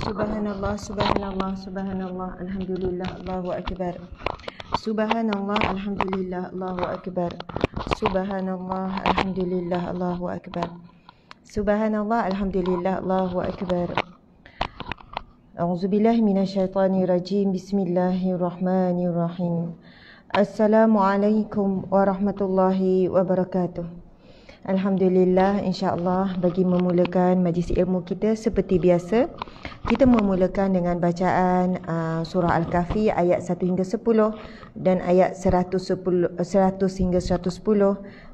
Subhanallah, subhanallah, subhanallah, alhamdulillah, Allahu akbar. Subhanallah, alhamdulillah, Allahu akbar. Subhanallah, alhamdulillah, Allahu akbar. Subhanallah, alhamdulillah, Allahu akbar. A'udzubillahi minasyaitonirrajim. Bismillahirrahmanirrahim. Assalamualaikum warahmatullahi wabarakatuh. Alhamdulillah, insya-Allah bagi memulakan majlis ilmu kita seperti biasa, kita memulakan dengan bacaan surah Al-Kahfi ayat 1 hingga 10 dan ayat 100 hingga 110,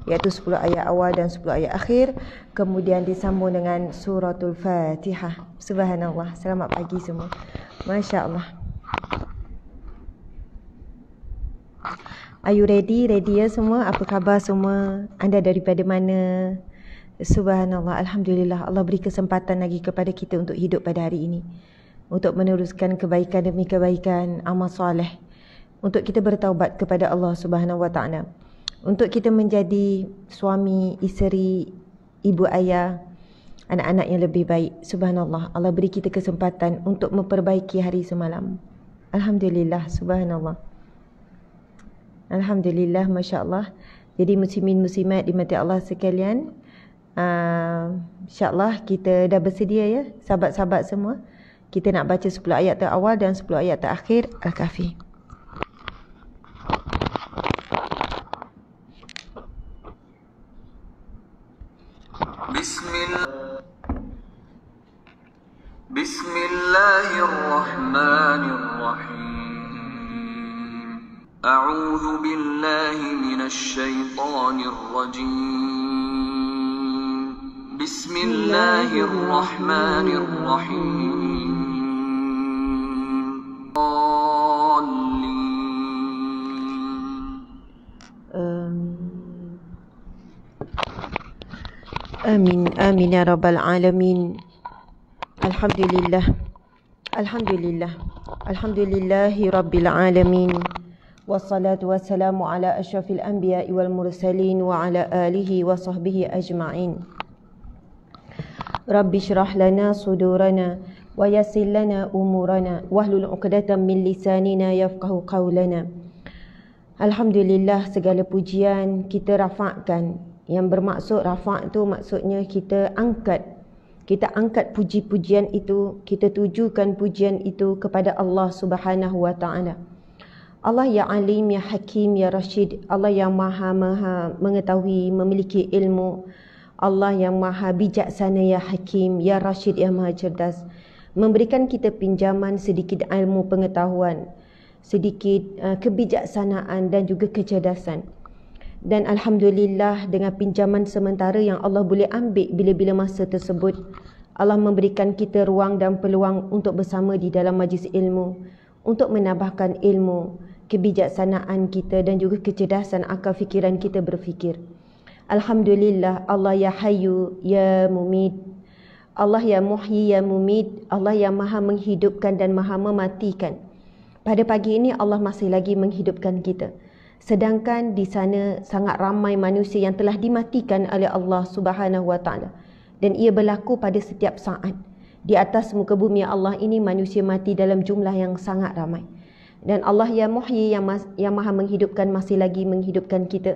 iaitu 10 ayat awal dan 10 ayat akhir. Kemudian disambung dengan suratul Fatihah. Subhanallah. Selamat pagi semua. Masya-Allah. Are you ready? Ready ya semua? Apa khabar semua? Anda daripada mana? Subhanallah, alhamdulillah, Allah beri kesempatan lagi kepada kita untuk hidup pada hari ini, untuk meneruskan kebaikan demi kebaikan, amal soleh, untuk kita bertaubat kepada Allah Subhanahu Wa Taala, untuk kita menjadi suami, isteri, ibu ayah, anak-anak yang lebih baik. Subhanallah, Allah beri kita kesempatan untuk memperbaiki hari semalam. Alhamdulillah, subhanallah. Alhamdulillah, Masya Allah. Jadi muslimin muslimat dimati Allah sekalian, insyaAllah kita dah bersedia ya, sahabat-sahabat semua. Kita nak baca 10 ayat terawal dan 10 ayat terakhir Al-Kahfi. Bismillahirrahmanirrahim. أعوذ بالله من الشيطان الرجيم بسم الله الرحمن الرحيم آمين آمين يا رب العالمين. الحمد لله الحمد لله الحمد لله رب العالمين. والصلاة والسلام على أشرف الأنبياء والمرسلين وعلى آله وصحبه أجمعين. رب اشرح لنا صدورنا ويسر لنا أمورنا واحلل عقدة من لساننا يفقه قولنا. Alhamdulillah, segala pujian kita rafakkan. Yang bermaksud rafa' tu maksudnya kita angkat puji-pujian itu, kita tujukan pujian itu kepada Allah Subhanahu Wa Taala. Allah yang alim, yang hakim, yang rasyid. Allah yang maha mengetahui, memiliki ilmu. Allah yang maha bijaksana, yang hakim, yang rasyid, yang maha cerdas. Memberikan kita pinjaman sedikit ilmu pengetahuan, sedikit kebijaksanaan dan juga kecerdasan. Dan Alhamdulillah, dengan pinjaman sementara yang Allah boleh ambil bila-bila masa tersebut, Allah memberikan kita ruang dan peluang untuk bersama di dalam majlis ilmu, untuk menambahkan ilmu, kebijaksanaan kita dan juga kecerdasan akal fikiran kita berfikir. Alhamdulillah, Allah ya Hayyu ya Mumit, Allah ya Muhyi ya Mumit, Allah yang maha menghidupkan dan maha mematikan. Pada pagi ini Allah masih lagi menghidupkan kita, sedangkan di sana sangat ramai manusia yang telah dimatikan oleh Allah Subhanahu Wa Taala, dan ia berlaku pada setiap saat. Di atas muka bumi Allah ini manusia mati dalam jumlah yang sangat ramai. Dan Allah yang Muhyi, yang maha menghidupkan, masih lagi menghidupkan kita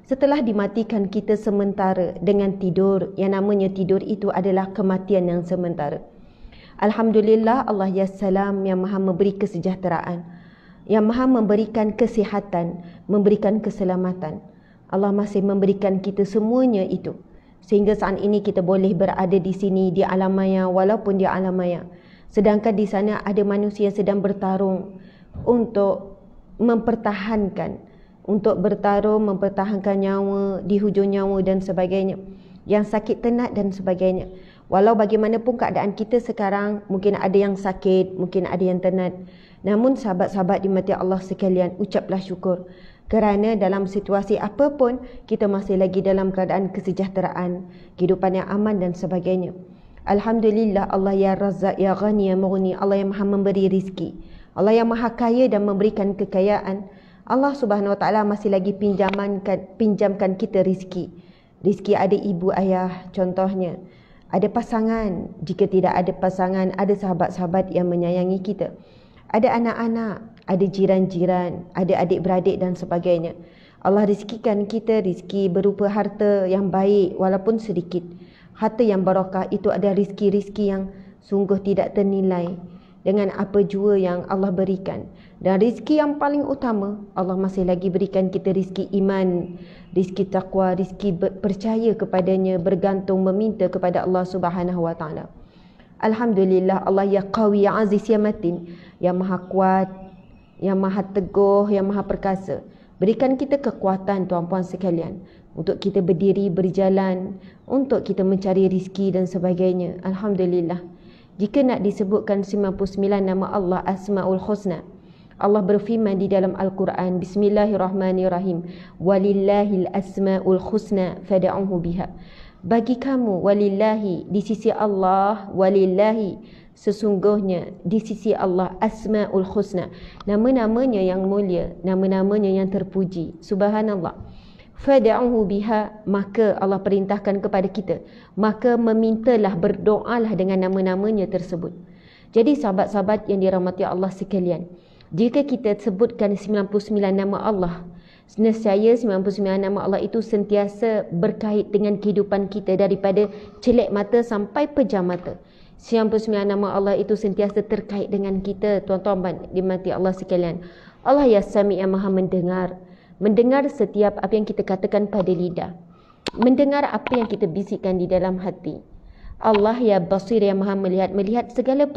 setelah dimatikan kita sementara dengan tidur, yang namanya tidur itu adalah kematian yang sementara. Alhamdulillah, Allah ya Salam, yang maha memberi kesejahteraan, yang maha memberikan kesihatan, memberikan keselamatan. Allah masih memberikan kita semuanya itu, sehingga saat ini kita boleh berada di sini di alam maya, walaupun di alam maya. Sedangkan di sana ada manusia yang sedang bertarung untuk mempertahankan nyawa, di hujung nyawa dan sebagainya, yang sakit tenat dan sebagainya. Walau bagaimanapun keadaan kita sekarang, mungkin ada yang sakit, mungkin ada yang tenat, namun sahabat-sahabat dimati Allah sekalian, ucaplah syukur, kerana dalam situasi apapun kita masih lagi dalam keadaan kesejahteraan, kehidupan yang aman dan sebagainya. Alhamdulillah, Allah ya Razzaq, ya Ghani, ya Mughni, Allah yang maha memberi rizki, Allah yang maha kaya dan memberikan kekayaan. Allah Subhanahu Wa Taala masih lagi pinjamkan kita rizki. Rizki ada ibu ayah contohnya. Ada pasangan, jika tidak ada pasangan, ada sahabat-sahabat yang menyayangi kita. Ada anak-anak, ada jiran-jiran, ada adik-beradik dan sebagainya. Allah rizkikan kita rizki berupa harta yang baik walaupun sedikit. Harta yang barakah itu adalah rizki-rizki yang sungguh tidak ternilai dengan apa jua yang Allah berikan. Dan rizki yang paling utama, Allah masih lagi berikan kita rizki iman, rizki taqwa, rizki percaya kepadanya, bergantung meminta kepada Allah Subhanahu Wa Taala. Alhamdulillah, Allah ya qawi ya aziz ya matin, yang maha kuat, yang maha teguh, yang maha perkasa. Berikan kita kekuatan tuan-puan sekalian untuk kita berdiri, berjalan, untuk kita mencari rizki dan sebagainya. Alhamdulillah. Jika nak disebutkan 99 nama Allah Asmaul Husna, Allah berfirman di dalam Al-Quran, Bismillahirrahmanirrahim, Walillahil asma'ul husna fada'uhu biha. Bagi kamu, walillahi, di sisi Allah, walillahi, sesungguhnya di sisi Allah, asma'ul husna, nama-namanya yang mulia, nama-namanya yang terpuji. Subhanallah. Fada'uhu biha, maka Allah perintahkan kepada kita, maka memintalah, berdoalah dengan nama-namanya tersebut. Jadi sahabat-sahabat yang dirahmati Allah sekalian, jika kita sebutkan 99 nama Allah, nescaya 99 nama Allah itu sentiasa berkait dengan kehidupan kita daripada celek mata sampai pejam mata. 99 nama Allah itu sentiasa terkait dengan kita, tuan-tuan dimati Allah sekalian. Allah ya Sami yang maha mendengar. Mendengar setiap apa yang kita katakan pada lidah. Mendengar apa yang kita bisikkan di dalam hati. Allah ya Basir yang maha melihat. Melihat segala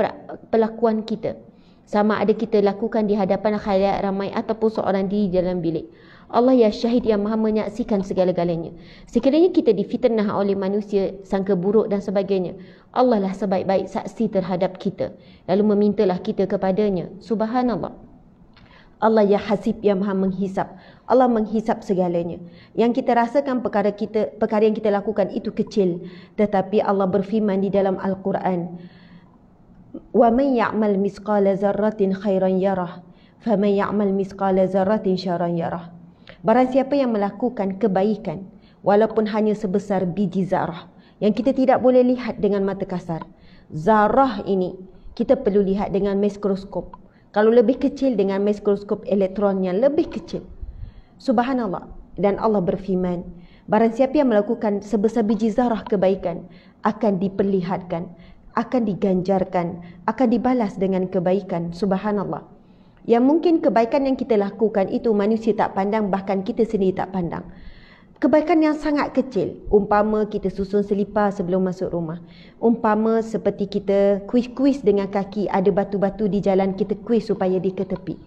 perlakuan kita. Sama ada kita lakukan di hadapan khalayak ramai ataupun seorang diri dalam bilik. Allah ya Syahid yang maha menyaksikan segala-galanya. Sekiranya kita difitnah oleh manusia, sangka buruk dan sebagainya, Allah lah sebaik-baik saksi terhadap kita. Lalu memintalah kita kepadanya. Subhanallah. Allah ya Hasib yang maha menghisap. Allah menghisap segalanya. Yang kita rasakan perkara yang kita lakukan itu kecil. Tetapi Allah berfirman di dalam Al-Quran, وَمَنْ يَعْمَلْ مِثْقَالَ ذَرَّةٍ خَيْرًا يَرَهُ فَمَنْ يَعْمَلْ مِثْقَالَ ذَرَّةٍ شَرًّا يَرَهُ. Barang siapa yang melakukan kebaikan walaupun hanya sebesar biji zarah, yang kita tidak boleh lihat dengan mata kasar. Zarah ini kita perlu lihat dengan mikroskop. Kalau lebih kecil dengan mikroskop elektron yang lebih kecil. Subhanallah. Dan Allah berfirman, barang siapa yang melakukan sebesar biji zarah kebaikan akan diperlihatkan, akan diganjarkan, akan dibalas dengan kebaikan. Subhanallah. Yang mungkin kebaikan yang kita lakukan itu manusia tak pandang, bahkan kita sendiri tak pandang. Kebaikan yang sangat kecil, umpama kita susun selipar sebelum masuk rumah, umpama seperti kita kuis-kuis dengan kaki, ada batu-batu di jalan, kita kuis supaya dia ke tepi.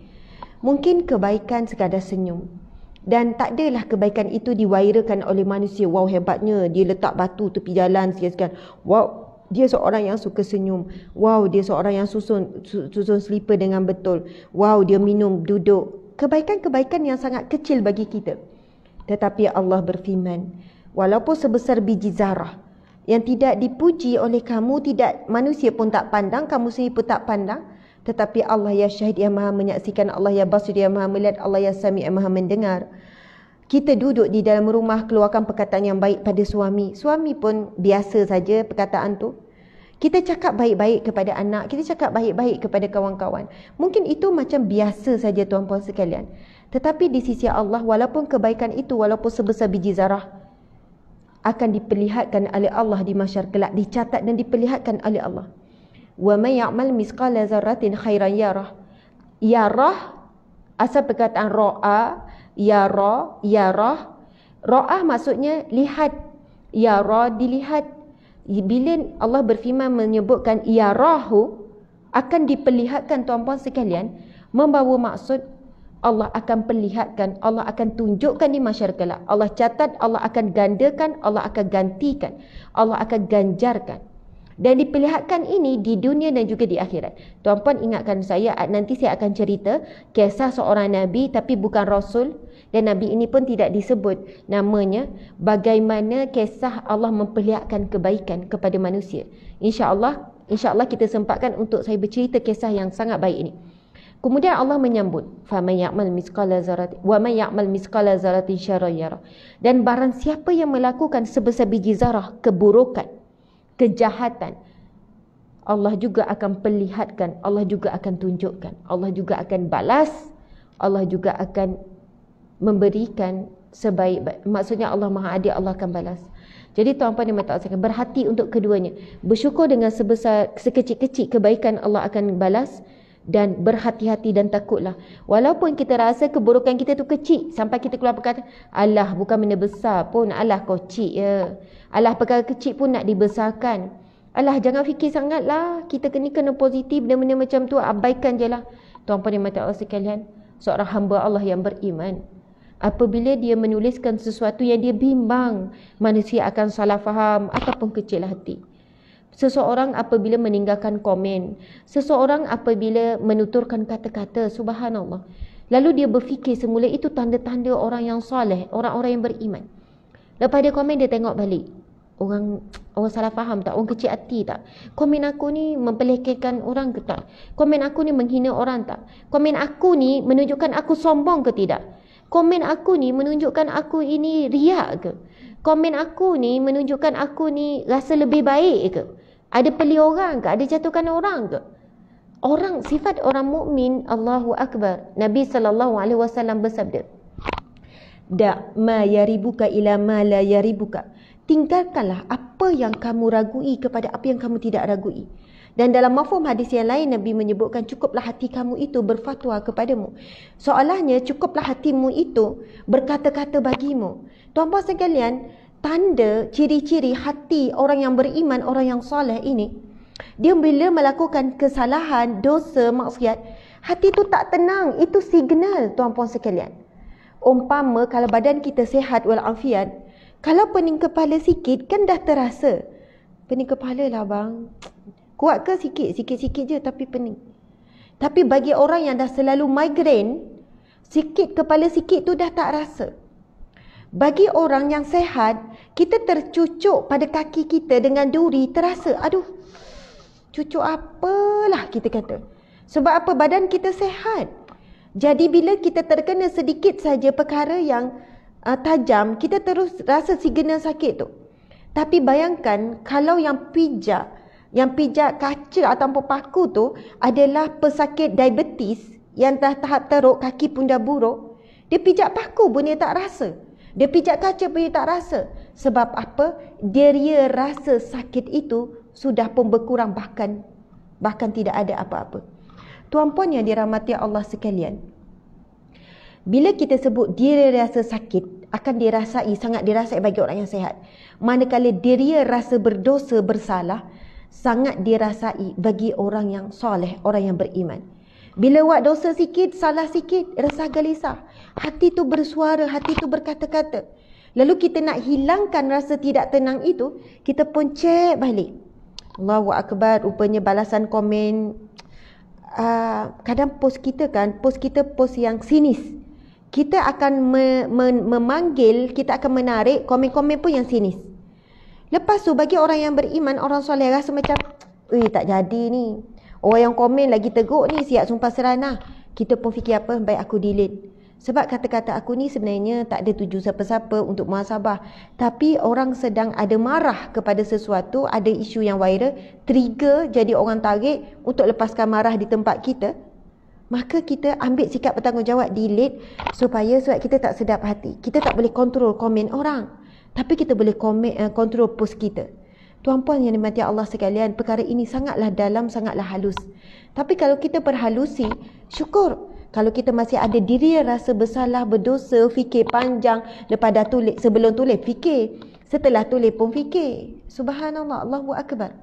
Mungkin kebaikan sekadar senyum, dan tak adalah kebaikan itu diwairakan oleh manusia. Wow, hebatnya dia letak batu tepi jalan sekian-sekian. Wow, dia seorang yang suka senyum. Wow, dia seorang yang susun selipar dengan betul. Wow, dia minum, duduk. Kebaikan-kebaikan yang sangat kecil bagi kita. Tetapi Allah berfirman, walaupun sebesar biji zarah yang tidak dipuji oleh kamu, tidak, manusia pun tak pandang, kamu sendiri pun tak pandang, tetapi Allah ya Syahid yang maha menyaksikan, Allah ya Basir yang maha melihat, Allah ya Sami yang maha mendengar. Kita duduk di dalam rumah, keluarkan perkataan yang baik pada suami. Suami pun biasa saja perkataan tu. Kita cakap baik-baik kepada anak, kita cakap baik-baik kepada kawan-kawan. Mungkin itu macam biasa saja tuan-puan sekalian. Tetapi di sisi Allah, walaupun kebaikan itu, walaupun sebesar biji zarah, akan diperlihatkan oleh Allah di mahsyar kelak, dicatat dan diperlihatkan oleh Allah. Wa may ya'mal misqala dzarratin khairan yarah. Yarah, asal perkataan ra'a, yara, yarah. Ra'ah maksudnya lihat, yara dilihat. Bila Allah berfirman menyebutkan yarahu, akan diperlihatkan tuan-puan sekalian, membawa maksud Allah akan perlihatkan, Allah akan tunjukkan di mahsyar kelak. Allah catat, Allah akan gandakan, Allah akan gantikan, Allah akan ganjarkan. Dan diperlihatkan ini di dunia dan juga di akhirat. Tuan-puan ingatkan saya, nanti saya akan cerita kisah seorang Nabi tapi bukan Rasul. Dan Nabi ini pun tidak disebut namanya. Bagaimana kisah Allah memperlihatkan kebaikan kepada manusia. InsyaAllah kita sempatkan untuk saya bercerita kisah yang sangat baik ini. Kemudian Allah menyambut, faman ya'mal misqala dzarratin wa man ya'mal misqala dzarratin syarran yarah. Dan barang siapa yang melakukan sebesar biji zarah keburukan, kejahatan, Allah juga akan perlihatkan, Allah juga akan tunjukkan, Allah juga akan balas, Allah juga akan memberikan sebaik-baik. Maksudnya Allah Maha Adil, Allah akan balas. Jadi tuan-puan dan puan-puan, berhati untuk keduanya. Bersyukur dengan sekecil-kecil kebaikan Allah akan balas, dan berhati-hati dan takutlah. Walaupun kita rasa keburukan kita tu kecil, sampai kita keluar berkata, alah bukan benda besar pun, alah kocik ya. Alah perkara kecil pun nak dibesarkan. Alah jangan fikir sangatlah, kita kena positif, benda-benda macam tu abaikan je lah. Tuan-puan dan puan-puan Allah sekalian, seorang hamba Allah yang beriman, apabila dia menuliskan sesuatu yang dia bimbang, manusia akan salah faham ataupun kecil hati. Seseorang apabila meninggalkan komen, seseorang apabila menuturkan kata-kata, subhanallah, lalu dia berfikir semula itu tanda-tanda orang yang soleh, orang-orang yang beriman. Lepas dia komen, dia tengok balik, orang salah faham tak, orang kecil hati tak, komen aku ni mempelekehkan orang ke tak, komen aku ni menghina orang tak, komen aku ni menunjukkan aku sombong ke tidak, komen aku ni menunjukkan aku ini riak ke, komen aku ni menunjukkan aku ni rasa lebih baik ke, ada peli orang ke, ada jatuhkan orang ke. Orang, sifat orang mukmin, Allahu Akbar, Nabi SAW bersabda, da' ma yaribuka ila ma la yaribuka, tinggalkanlah apa yang kamu ragui kepada apa yang kamu tidak ragui. Dan dalam mafhum hadis yang lain, Nabi menyebutkan cukuplah hati kamu itu berfatwa kepadamu. Soalannya, cukuplah hatimu itu berkata-kata bagimu. Tuan-puan sekalian, tanda ciri-ciri hati orang yang beriman, orang yang soleh ini, dia bila melakukan kesalahan, dosa, maksiat, hati itu tak tenang. Itu signal tuan-puan sekalian. Umpama kalau badan kita sihat walafiat, kalau pening kepala sikit kan dah terasa. Pening kepala lah bang, kuat ke sikit? Sikit-sikit je tapi pening. Tapi bagi orang yang dah selalu migraine, sikit kepala sikit tu dah tak rasa. Bagi orang yang sehat, kita tercucuk pada kaki kita dengan duri, terasa, aduh, cucuk apalah kita kata. Sebab apa? Badan kita sehat. Jadi bila kita terkena sedikit saja perkara yang tajam, kita terus rasa signal sakit tu. Tapi bayangkan kalau yang pijak kaca ataupun paku tu adalah pesakit diabetes yang dah tahap teruk, kaki pun dah buruk, dia pijak paku pun dia tak rasa. Dia pijak kaca pun dia tak rasa. Sebab apa? Dia rasa sakit itu sudah pun berkurang, bahkan tidak ada apa-apa. Tuan-puan yang dirahmati Allah sekalian, bila kita sebut dia rasa sakit, akan dirasai, sangat dirasai bagi orang yang sehat. Manakala dia rasa berdosa, bersalah, sangat dirasai bagi orang yang soleh, orang yang beriman. Bila buat dosa sikit, salah sikit, resah gelisah. Hati tu bersuara, hati tu berkata-kata. Lalu kita nak hilangkan rasa tidak tenang itu, kita pun cek balik. Allahu Akbar, rupanya balasan komen. Kadang post kita post yang sinis. Kita akan memanggil, kita akan menarik komen-komen pun yang sinis. Lepas tu bagi orang yang beriman, orang soleh rasa macam, tak jadi ni. Orang yang komen lagi teguk ni, siap sumpah serana. Kita pun fikir apa, baik aku delete. Sebab kata-kata aku ni sebenarnya tak ada tuju siapa-siapa untuk muhasabah. Tapi orang sedang ada marah kepada sesuatu, ada isu yang viral, trigger jadi orang tarik untuk lepaskan marah di tempat kita. Maka kita ambil sikap bertanggungjawab, delete sebab kita tak sedap hati. Kita tak boleh kontrol komen orang, tapi kita boleh kontrol post kita. Tuan-puan yang dimati Allah sekalian, perkara ini sangatlah dalam, sangatlah halus. Tapi kalau kita berhalusi, syukur. Kalau kita masih ada diri rasa bersalah, berdosa, fikir panjang, lepas dah tulis, sebelum tulis fikir, setelah tulis pun fikir. Subhanallah, Allahu Akbar.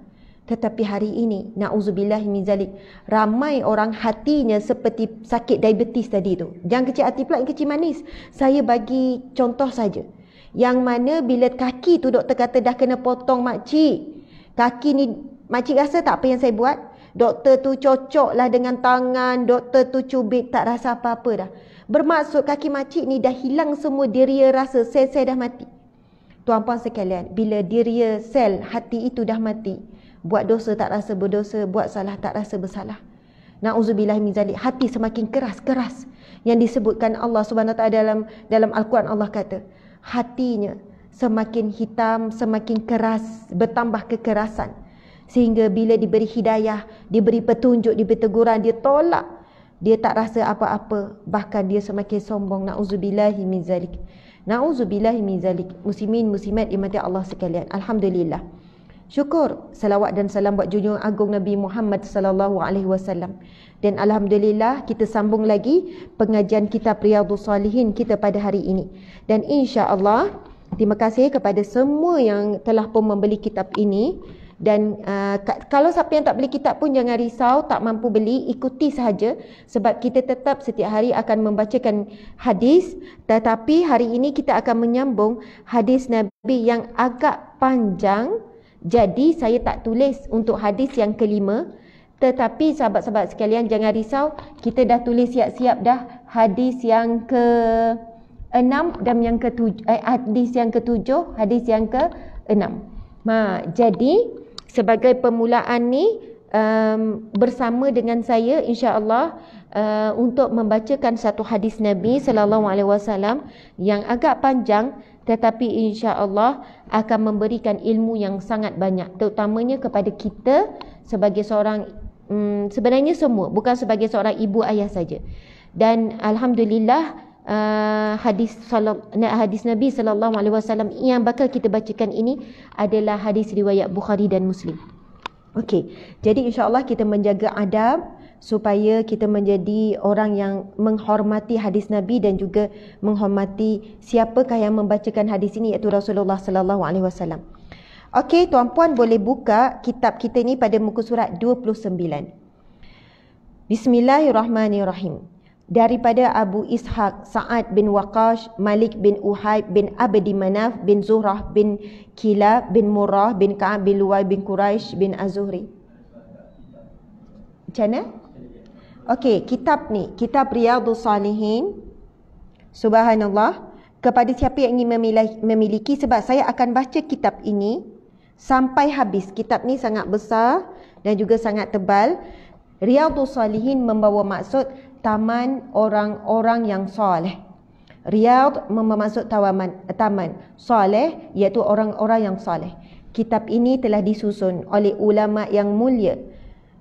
Tetapi hari ini, na'udzubillah min zalik, ramai orang hatinya seperti sakit diabetes tadi tu. Jangan kecil hati pula, yang kecil manis. Saya bagi contoh saja. Yang mana bila kaki tu doktor kata dah kena potong makcik. Kaki ni makcik rasa tak apa yang saya buat? Doktor tu cocok lah dengan tangan, doktor tu cubit, tak rasa apa-apa dah. Bermaksud kaki makcik ni dah hilang semua diria rasa, sel-sel dah mati. Tuan-puan sekalian, bila diria sel hati itu dah mati, buat dosa tak rasa berdosa, buat salah tak rasa bersalah. Na'udzubillah min zalik, hati semakin keras-keras. Yang disebutkan Allah Subhanahu Wa Taala dalam Al-Quran, Allah kata, hatinya semakin hitam, semakin keras, bertambah kekerasan. Sehingga bila diberi hidayah, diberi petunjuk, diberi teguran, dia tolak. Dia tak rasa apa-apa. Bahkan dia semakin sombong. Na'udzubillahi min zalik. Na'udzubillahi min zalik. Muslimin, muslimat dimati Allah sekalian. Alhamdulillah. Syukur, salawat dan salam buat junjungan agung Nabi Muhammad sallallahu alaihi wasallam. Dan alhamdulillah kita sambung lagi pengajian kitab Riyadhus Salihin kita pada hari ini. Dan insya-Allah terima kasih kepada semua yang telah pun membeli kitab ini. Dan kalau siapa yang tak beli kitab pun jangan risau, tak mampu beli, ikuti sahaja. Sebab kita tetap setiap hari akan membacakan hadis. Tetapi hari ini kita akan menyambung hadis Nabi yang agak panjang. Jadi saya tak tulis untuk hadis yang kelima. Tetapi sahabat-sahabat sekalian jangan risau, kita dah tulis siap-siap dah hadis yang ke-6 dan yang ke-7, hadis yang ke-7, hadis yang ke-6. Jadi sebagai permulaan ni bersama dengan saya insya-Allah untuk membacakan satu hadis Nabi sallallahu alaihi wasallam yang agak panjang tetapi insya-Allah akan memberikan ilmu yang sangat banyak, terutamanya kepada kita sebagai seorang sebenarnya semua, bukan sebagai seorang ibu ayah saja. Dan alhamdulillah hadis Nabi sallallahu alaihi wasallam yang bakal kita bacakan ini adalah hadis riwayat Bukhari dan Muslim. Okey, jadi insya-Allah kita menjaga adab supaya kita menjadi orang yang menghormati hadis Nabi dan juga menghormati siapakah yang membacakan hadis ini, iaitu Rasulullah sallallahu alaihi wasallam. Okey, tuan-puan boleh buka kitab kita ni pada muka surat 29. Bismillahirrahmanirrahim. Daripada Abu Ishaq Sa'ad bin Waqash, Malik bin Uhaib bin Abdi Manaf bin Zuhrah bin Kilab bin Murrah bin Ka'ab bin Luwai bin Quraisy bin Az-Zuhri. Macam mana? Okey, kitab ni, kitab Riyadhus Salihin. Subhanallah. Kepada siapa yang ingin memiliki, sebab saya akan baca kitab ini sampai habis. Kitab ni sangat besar dan juga sangat tebal. Riyadhus Salihin membawa maksud taman orang-orang yang soleh. Riyadh bermaksud taman. Soleh iaitu orang-orang yang soleh. Kitab ini telah disusun oleh ulama yang mulia,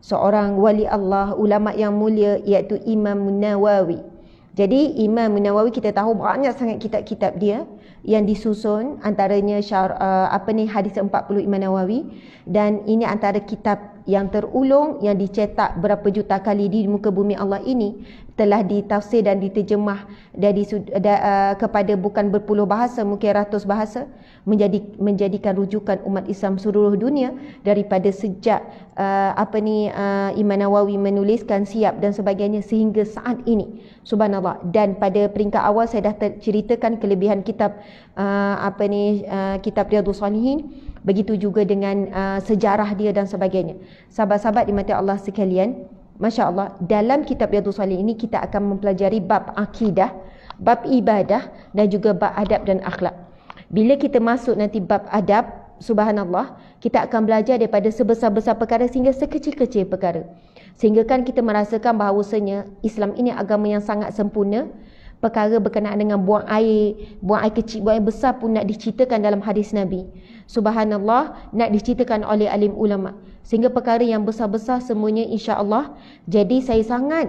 seorang wali Allah, ulama yang mulia iaitu Imam Nawawi. Jadi Imam Nawawi kita tahu banyak sangat kitab-kitab dia yang disusun, antaranya hadis 40 Imam Nawawi, dan ini antara kitab yang terulung yang dicetak berapa juta kali di muka bumi Allah ini, telah ditafsir dan diterjemah kepada bukan berpuluh bahasa, mungkin ratus bahasa, menjadikan rujukan umat Islam seluruh dunia daripada sejak Imam Nawawi menuliskan siap dan sebagainya sehingga saat ini. Subhanallah. Dan pada peringkat awal saya dah ceritakan kelebihan kitab kitab Riyadhus Salihin, begitu juga dengan sejarah dia dan sebagainya. Sahabat-sahabat dimati Allah sekalian, masya-Allah, dalam kitab Riyadhus Salihin ini kita akan mempelajari bab akidah, bab ibadah dan juga bab adab dan akhlak. Bila kita masuk nanti bab adab, subhanallah, kita akan belajar daripada sebesar-besar perkara sehingga sekecil-kecil perkara. Sehingga kan kita merasakan bahawasanya Islam ini agama yang sangat sempurna. Perkara berkenaan dengan buang air kecil, buang air besar pun nak diceritakan dalam hadis Nabi. Subhanallah, nak diceritakan oleh alim ulama. Sehingga perkara yang besar-besar semuanya insya-Allah. Jadi saya sangat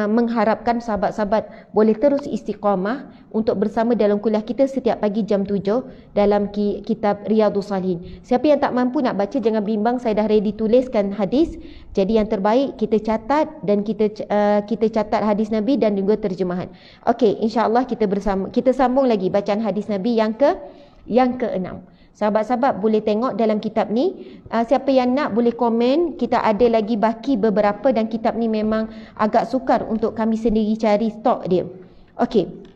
mengharapkan sahabat-sahabat boleh terus istiqamah untuk bersama dalam kuliah kita setiap pagi jam 7 dalam kitab Riyadhus Salihin. Siapa yang tak mampu nak baca jangan bimbang, saya dah ready tuliskan hadis. Jadi yang terbaik kita catat dan kita catat hadis Nabi dan juga terjemahan. Okey, insya-Allah kita sambung lagi bacaan hadis Nabi yang ke-6. Sahabat-sahabat boleh tengok dalam kitab ni. Siapa yang nak boleh komen. Kita ada lagi baki beberapa dan kitab ni memang agak sukar untuk kami sendiri cari stok dia. Okey.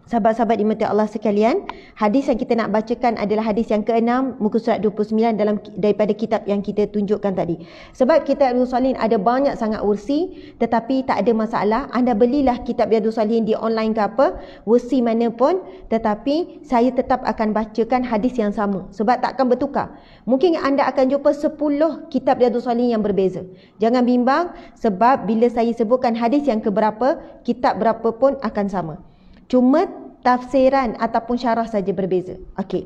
Sahabat-sahabat dimati Allah sekalian, hadis yang kita nak bacakan adalah hadis yang ke-6 muka surat 29 daripada kitab yang kita tunjukkan tadi. Sebab kitab Riyadhus Salihin ada banyak sangat versi, tetapi tak ada masalah. Anda belilah kitab Riyadhus Salihin di online ke apa, versi mana pun, tetapi saya tetap akan bacakan hadis yang sama sebab tak akan bertukar. Mungkin anda akan jumpa 10 kitab Riyadhus Salihin yang berbeza. Jangan bimbang sebab bila saya sebutkan hadis yang keberapa, kitab berapa pun akan sama. Cuma tafsiran ataupun syarah saja berbeza. Okey.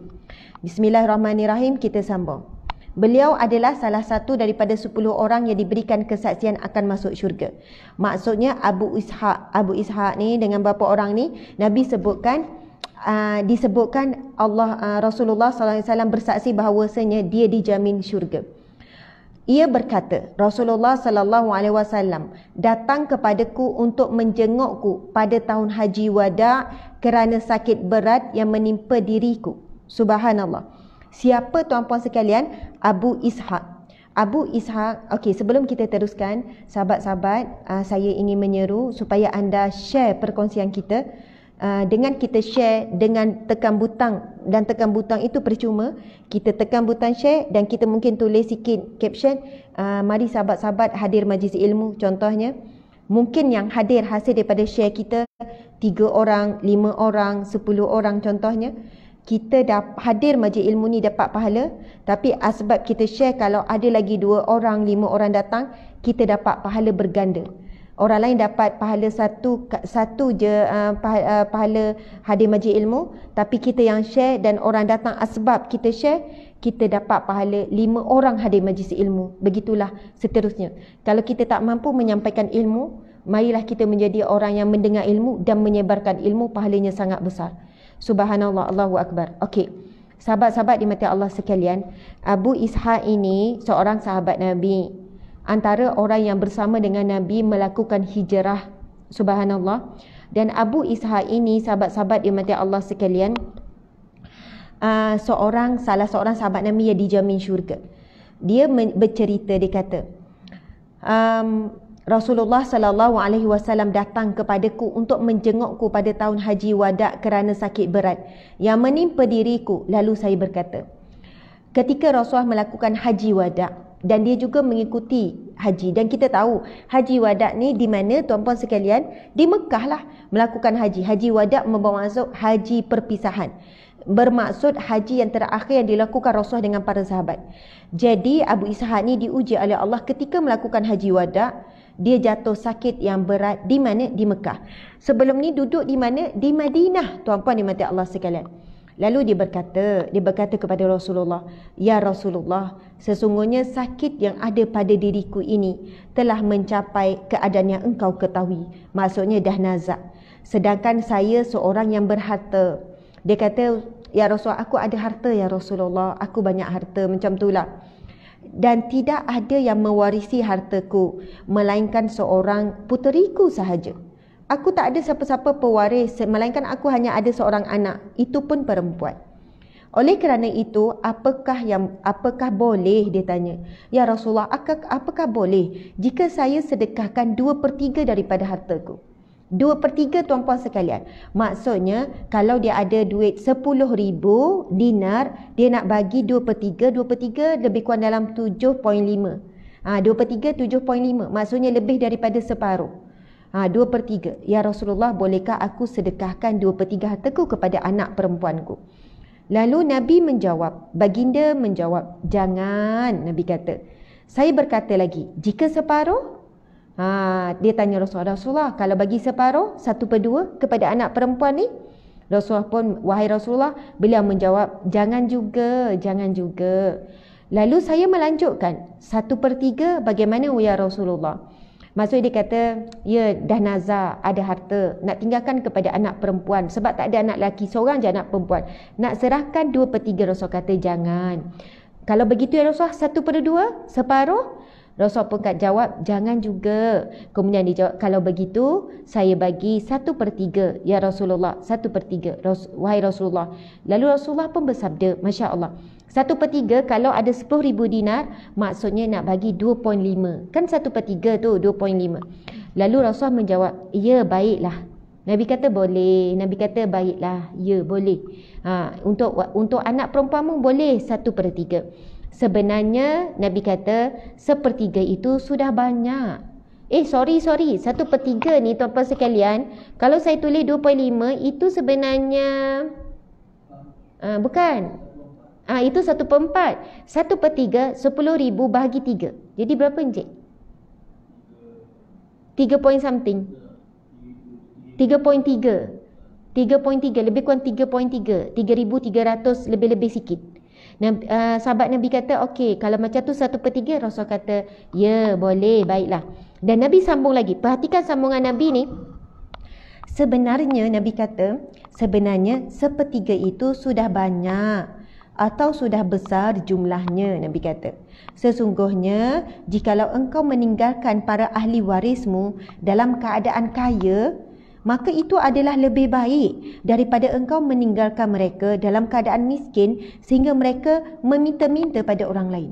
Bismillahirrahmanirrahim, kita sambung. Beliau adalah salah satu daripada 10 orang yang diberikan kesaksian akan masuk syurga. Maksudnya Abu Ishaq. Abu Ishaq ni dengan berapa orang ni Nabi sebutkan, disebutkan Rasulullah SAW bersaksi bahawasanya dia dijamin syurga. Ia berkata, Rasulullah SAW datang kepadaku untuk menjengukku pada tahun Haji Wada kerana sakit berat yang menimpa diriku. Subhanallah. Siapa tuan-puan sekalian? Abu Ishaq. Abu Ishaq. Okey, sebelum kita teruskan, sahabat-sahabat, saya ingin menyeru supaya anda share perkongsian kita. Dengan kita share dengan tekan butang, dan tekan butang itu percuma. Kita tekan butang share dan kita mungkin tulis sikit caption, mari sahabat-sahabat hadir majlis ilmu. Contohnya, mungkin yang hadir hasil daripada share kita 3 orang, 5 orang, 10 orang contohnya. Kita hadir majlis ilmu ni dapat pahala, tapi asbab kita share, kalau ada lagi 2 orang, 5 orang datang, kita dapat pahala berganda. Orang lain dapat pahala satu je, pahala hadir majlis ilmu, tapi kita yang share dan orang datang asbab kita share, kita dapat pahala 5 orang hadir majlis ilmu. Begitulah seterusnya. Kalau kita tak mampu menyampaikan ilmu, marilah kita menjadi orang yang mendengar ilmu dan menyebarkan ilmu, pahalanya sangat besar. Subhanallah, Allahu Akbar. Okey, sahabat-sahabat dimati Allah sekalian, Abu Ishaq ini seorang sahabat Nabi, antara orang yang bersama dengan Nabi melakukan hijrah. Subhanallah. Dan Abu Ishaq ini, sahabat-sahabat dimati Allah sekalian, salah seorang sahabat Nabi yang dijamin syurga. Dia bercerita, dia kata, Rasulullah SAW datang kepadaku untuk menjengukku pada tahun Haji Wada kerana sakit berat yang menimpa diriku. Lalu saya berkata, ketika Rasulullah melakukan Haji Wada, dan dia juga mengikuti haji, dan kita tahu Haji Wada ni di mana tuan-puan sekalian? Di Mekah lah melakukan haji. Haji Wada bermaksud haji perpisahan, bermaksud haji yang terakhir yang dilakukan Rasulullah dengan para sahabat. Jadi Abu Ishaq ni diuji oleh Allah ketika melakukan Haji Wada. Dia jatuh sakit yang berat di mana? Di Mekah. Sebelum ni duduk di mana? Di Madinah, tuan-puan dimati Allah sekalian. Lalu dia berkata kepada Rasulullah, ya Rasulullah, sesungguhnya sakit yang ada pada diriku ini telah mencapai keadaan yang engkau ketahui. Maksudnya dah nazak. Sedangkan saya seorang yang berharta. Dia kata, ya Rasulullah, aku ada harta ya Rasulullah, aku banyak harta, macam itulah. Dan tidak ada yang mewarisi hartaku melainkan seorang puteriku sahaja. Aku tak ada siapa-siapa pewaris, melainkan aku hanya ada seorang anak, itu pun perempuan. Oleh kerana itu, apakah boleh, dia tanya, ya Rasulullah, apakah boleh jika saya sedekahkan 2/3 daripada hartaku? 2/3 tuan-puan sekalian. Maksudnya kalau dia ada duit 10,000 dinar, dia nak bagi 2/3. 2/3 lebih kurang dalam 7.5. 2/3 7.5. Maksudnya lebih daripada separuh. 2/3. Ya Rasulullah, bolehkah aku sedekahkan 2/3 hartaku kepada anak perempuanku? Lalu Nabi menjawab, baginda menjawab, jangan. Nabi kata. Saya berkata lagi, jika separuh? Dia tanya Rasulullah, kalau bagi separuh, 1/2 kepada anak perempuan ni? Rasulullah pun, wahai Rasulullah, beliau menjawab, jangan juga. Lalu saya melanjutkan, 1/3 bagaimana ya Rasulullah? Maksud dia kata, ya dah nazar, ada harta, nak tinggalkan kepada anak perempuan sebab tak ada anak lelaki, seorang je anak perempuan. Nak serahkan 2/3. Rasul kata jangan. Kalau begitu ya Rasulullah, 1/2, separuh? Rasul pun jawab, jangan juga. Kemudian dia jawab, kalau begitu saya bagi 1/3 ya Rasulullah, 1/3 wahai Rasulullah. Lalu Rasulullah pun bersabda, Masya Allah, 1/3 kalau ada 10,000 dinar, maksudnya nak bagi 2.5. Kan 1/3 tu 2.5. Lalu Rasulullah menjawab, ya baiklah. Nabi kata boleh. Nabi kata baiklah, ya boleh. Untuk anak perempuanmu boleh 1/3. Sebenarnya Nabi kata 1/3 itu sudah banyak. Sorry 1/3 ni tuan-tuan sekalian, kalau saya tulis 2.5 itu sebenarnya bukan. Itu 1/4. 1/3 10,000 bahagi 3. Jadi berapa encik? 3 point something. 3.3. 3.3, lebih kurang 3.3, 3,300 lebih-lebih sikit. Sahabat Nabi kata, okey, kalau macam tu 1/3, Rasul kata, ya boleh, baiklah. Dan Nabi sambung lagi, perhatikan sambungan Nabi ni. Sebenarnya Nabi kata, sebenarnya 1/3 itu sudah banyak atau sudah besar jumlahnya. Nabi kata, sesungguhnya jikalau engkau meninggalkan para ahli warismu dalam keadaan kaya, maka itu adalah lebih baik daripada engkau meninggalkan mereka dalam keadaan miskin sehingga mereka meminta-minta pada orang lain.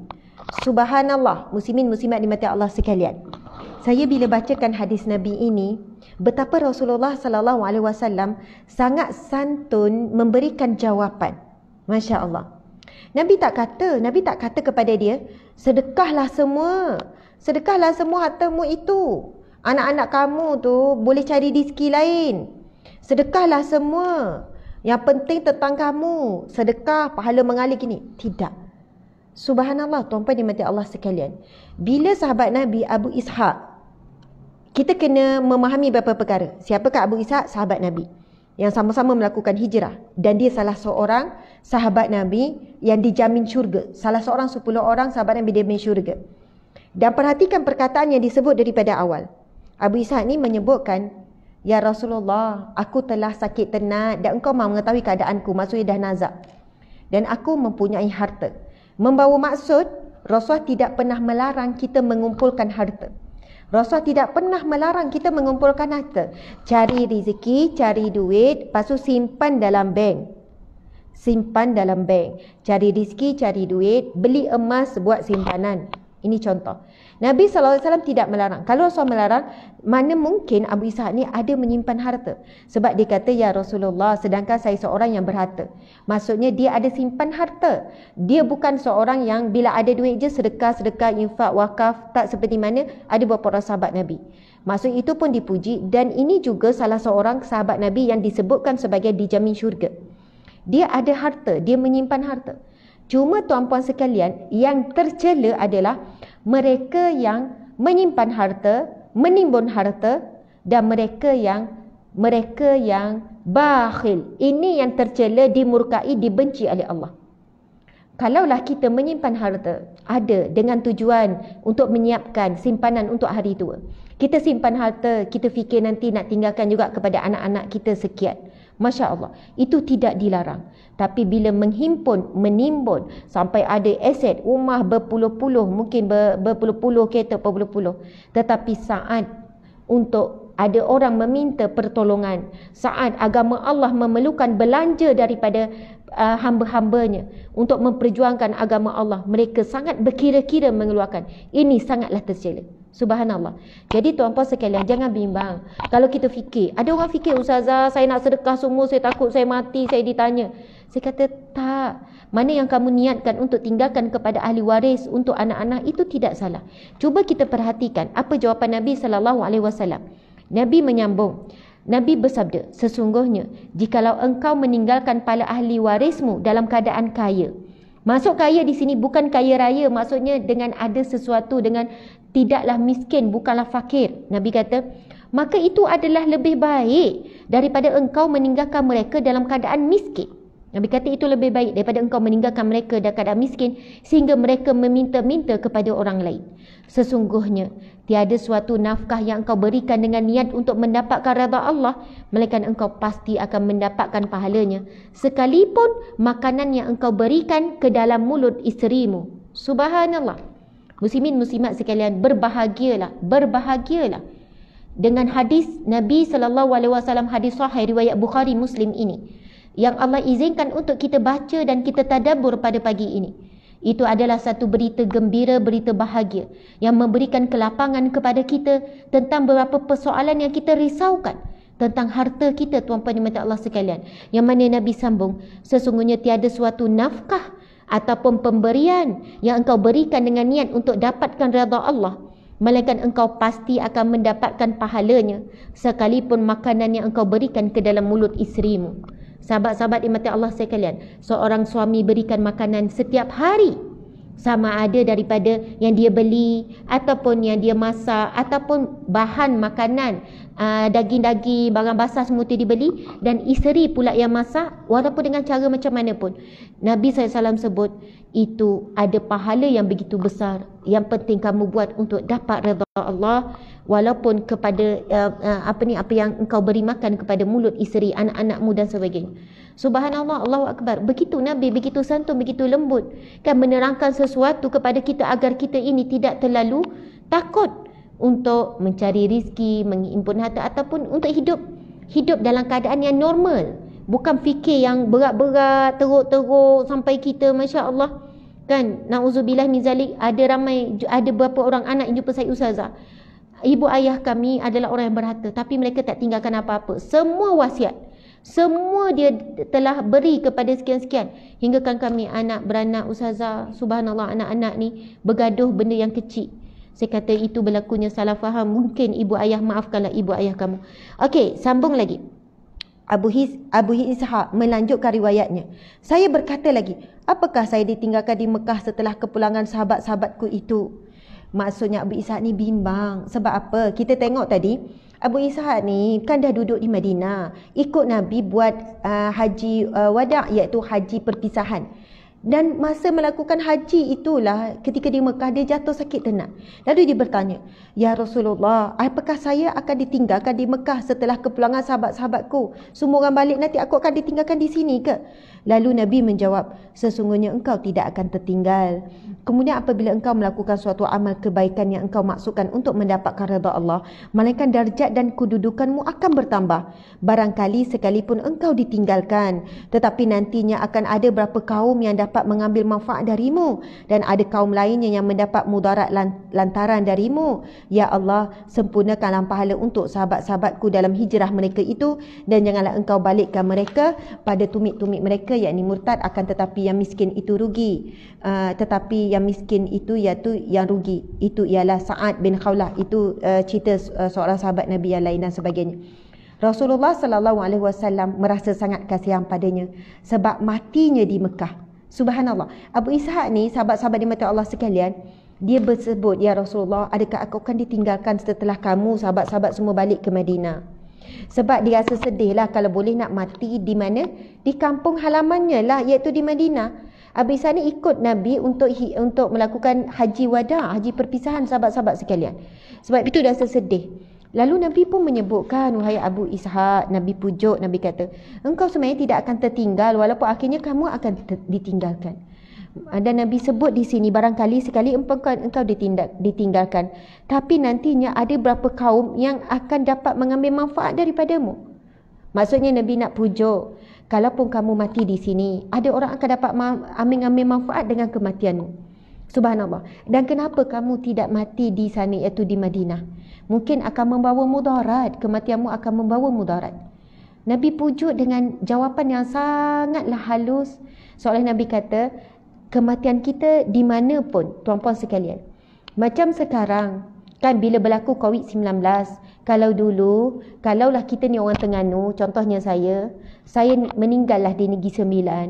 Subhanallah, muslimin muslimat dimati Allah sekalian. Saya bila bacakan hadis Nabi ini, betapa Rasulullah sallallahu alaihi wasallam sangat santun memberikan jawapan. Masya-Allah. Nabi tak kata kepada dia, sedekahlah semua hartamu itu. Anak-anak kamu tu boleh cari rezeki lain. Sedekahlah semua. Yang penting tentang kamu. Sedekah, pahala mengalir gini. Tidak. Subhanallah, tuan-tuan dimati Allah sekalian. Bila sahabat Nabi Abu Ishaq, kita kena memahami beberapa perkara. Siapakah Abu Ishaq? Sahabat Nabi yang sama-sama melakukan hijrah. Dan dia salah seorang sahabat Nabi yang dijamin syurga. Salah seorang 10 orang sahabat Nabi dijamin syurga. Dan perhatikan perkataan yang disebut daripada awal. Abu Ishaq ni menyebutkan, ya Rasulullah, aku telah sakit tenat dan engkau mahu mengetahui keadaanku. Maksudnya dah nazak. Dan aku mempunyai harta. Membawa maksud, Rasulullah tidak pernah melarang kita mengumpulkan harta. Rasulullah tidak pernah melarang kita mengumpulkan harta. Cari rezeki, cari duit, lepas tu simpan dalam bank. Simpan dalam bank. Cari rezeki, cari duit, beli emas buat simpanan. Ini contoh. Nabi SAW tidak melarang. Kalau Rasul melarang, mana mungkin Abu Ishaq ni ada menyimpan harta. Sebab dia kata, ya Rasulullah, sedangkan saya seorang yang berharta. Maksudnya dia ada simpan harta. Dia bukan seorang yang bila ada duit je sedekah, infak, wakaf. Tak seperti mana ada beberapa orang sahabat Nabi. Maksud itu pun dipuji. Dan ini juga salah seorang sahabat Nabi yang disebutkan sebagai dijamin syurga. Dia ada harta, dia menyimpan harta. Cuma tuan-puan sekalian, yang tercela adalah mereka yang menyimpan harta, menimbun harta, dan mereka yang bakhil. Ini yang tercela, dimurkai, dibenci oleh Allah. Kalaulah kita menyimpan harta, ada dengan tujuan untuk menyiapkan simpanan untuk hari tua. Kita simpan harta, kita fikir nanti nak tinggalkan juga kepada anak-anak kita sekian. Masya Allah, itu tidak dilarang. Tapi bila menghimpun, menimbun sampai ada aset rumah berpuluh-puluh, mungkin berpuluh-puluh kereta, berpuluh-puluh. Tetapi saat untuk ada orang meminta pertolongan, saat agama Allah memerlukan belanja daripada hamba-hambanya untuk memperjuangkan agama Allah, mereka sangat berkira-kira mengeluarkan. Ini sangatlah tercela. Subhanallah. Jadi tuan-puan sekalian, jangan bimbang. Kalau kita fikir, ada orang fikir, Ustazah, saya nak sedekah semua, saya takut saya mati, saya ditanya. Saya kata, tak. Mana yang kamu niatkan untuk tinggalkan kepada ahli waris, untuk anak-anak, itu tidak salah. Cuba kita perhatikan apa jawapan Nabi SAW. Nabi menyambung. Nabi bersabda, sesungguhnya jikalau engkau meninggalkan para ahli warismu dalam keadaan kaya. Masuk kaya di sini bukan kaya raya, maksudnya dengan ada sesuatu, dengan tidaklah miskin, bukanlah fakir. Nabi kata, maka itu adalah lebih baik daripada engkau meninggalkan mereka dalam keadaan miskin. Nabi kata itu lebih baik daripada engkau meninggalkan mereka dalam keadaan miskin sehingga mereka meminta-minta kepada orang lain. Sesungguhnya tiada suatu nafkah yang engkau berikan dengan niat untuk mendapatkan redha Allah, melainkan engkau pasti akan mendapatkan pahalanya, sekalipun makanan yang engkau berikan ke dalam mulut isterimu. Subhanallah. Muslimin muslimat sekalian, berbahagialah dengan hadis Nabi SAW, hadis sahih riwayat Bukhari Muslim ini, yang Allah izinkan untuk kita baca dan kita tadabbur pada pagi ini. Itu adalah satu berita gembira, berita bahagia yang memberikan kelapangan kepada kita tentang beberapa persoalan yang kita risaukan tentang harta kita, tuan-puan dan puan-puan Allah sekalian. Yang mana Nabi sambung, sesungguhnya tiada suatu nafkah ataupun pemberian yang engkau berikan dengan niat untuk dapatkan redha Allah, melainkan engkau pasti akan mendapatkan pahalanya, sekalipun makanan yang engkau berikan ke dalam mulut isterimu. Sahabat-sahabat dimati Allah sekalian, seorang suami berikan makanan setiap hari sama ada daripada yang dia beli ataupun yang dia masak ataupun bahan makanan, daging-daging, barang basah semua tu dibeli, dan isteri pula yang masak, walaupun dengan cara macam mana pun, Nabi SAW sebut itu ada pahala yang begitu besar. Yang penting kamu buat untuk dapat redha Allah, walaupun kepada apa yang engkau beri makan kepada mulut isteri, anak-anakmu dan sebagainya. Subhanallah, Allahu Akbar. Begitu Nabi, begitu santun, begitu lembut, kan menerangkan sesuatu kepada kita agar kita ini tidak terlalu takut untuk mencari rizki, menghimpun harta, ataupun untuk hidup dalam keadaan yang normal. Bukan fikir yang berat-berat, teruk-teruk sampai kita, Masya Allah, kan, na'udzubillah min zalik. Ada berapa orang anak yang jumpa saya, ustazah, ibu ayah kami adalah orang yang berharta, tapi mereka tak tinggalkan apa-apa. Semua wasiat, semua dia telah beri kepada sekian-sekian. Hingga kan kami anak beranak, ustazah, subhanallah, anak-anak ni bergaduh benda yang kecil. Saya kata itu berlakunya salah faham. Mungkin ibu ayah, maafkanlah ibu ayah kamu. Okey, sambung lagi. Abu Ishaq melanjutkan riwayatnya. Saya berkata lagi, apakah saya ditinggalkan di Mekah setelah kepulangan sahabat-sahabatku itu? Maksudnya Abu Ishaq ni bimbang. Sebab apa? Kita tengok tadi, Abu Ishaq ni kan dah duduk di Madinah, ikut Nabi buat haji wada', iaitu haji perpisahan. Dan masa melakukan haji itulah, ketika di Mekah, dia jatuh sakit tenat. Lalu dia bertanya, ya Rasulullah, apakah saya akan ditinggalkan di Mekah setelah kepulangan sahabat-sahabatku? Semua orang balik, nanti aku akan ditinggalkan di sini ke? Lalu Nabi menjawab, sesungguhnya engkau tidak akan tertinggal. Kemudian apabila engkau melakukan suatu amal kebaikan yang engkau maksudkan untuk mendapatkan redha Allah, melainkan darjat dan kedudukanmu akan bertambah. Barangkali sekalipun engkau ditinggalkan, tetapi nantinya akan ada berapa kaum yang dapat mengambil manfaat darimu, dan ada kaum lainnya yang mendapat mudarat lantaran darimu. Ya Allah, sempurnakanlah pahala untuk sahabat-sahabatku dalam hijrah mereka itu, dan janganlah engkau balikkan mereka pada tumit-tumit mereka, yakni murtad, akan tetapi yang miskin itu rugi. Tetapi yang miskin itu iaitu yang rugi itu ialah Sa'ad bin Khawlah. Itu cerita seorang sahabat Nabi yang lain dan sebagainya. Rasulullah SAW merasa sangat kasihan padanya sebab matinya di Mekah. Subhanallah. Abu Ishaq ni, sahabat-sahabat dimati Allah sekalian, dia bersebut, ya Rasulullah, adakah aku akan ditinggalkan setelah kamu sahabat-sahabat semua balik ke Madinah? Sebab dia rasa sedih lah kalau boleh nak mati di mana? Di kampung halamannya lah, iaitu di Madinah. Abu Ishaq ni ikut Nabi untuk melakukan haji wada', haji perpisahan, sahabat-sahabat sekalian. Sebab itu dia rasa sedih. Lalu Nabi pun menyebutkan, wahai Abu Ishaq, Nabi pujuk, Nabi kata, engkau sebenarnya tidak akan tertinggal, walaupun akhirnya kamu akan ditinggalkan. Dan Nabi sebut di sini, barangkali sekali engkau ditinggalkan, tapi nantinya ada berapa kaum yang akan dapat mengambil manfaat daripadamu. Maksudnya Nabi nak pujuk, kalaupun kamu mati di sini, ada orang akan dapat ambil manfaat dengan kematianmu. Subhanallah. Dan kenapa kamu tidak mati di sana, iaitu di Madinah? Mungkin akan membawa mudarat, kematianmu akan membawa mudarat. Nabi pujuk dengan jawapan yang sangatlah halus. Seolah Nabi kata, kematian kita di mana pun, tuan-puan sekalian. Macam sekarang, kan bila berlaku COVID-19, kalau dulu, kalaulah kita ni orang Terengganu, contohnya saya meninggallah di Negeri Sembilan,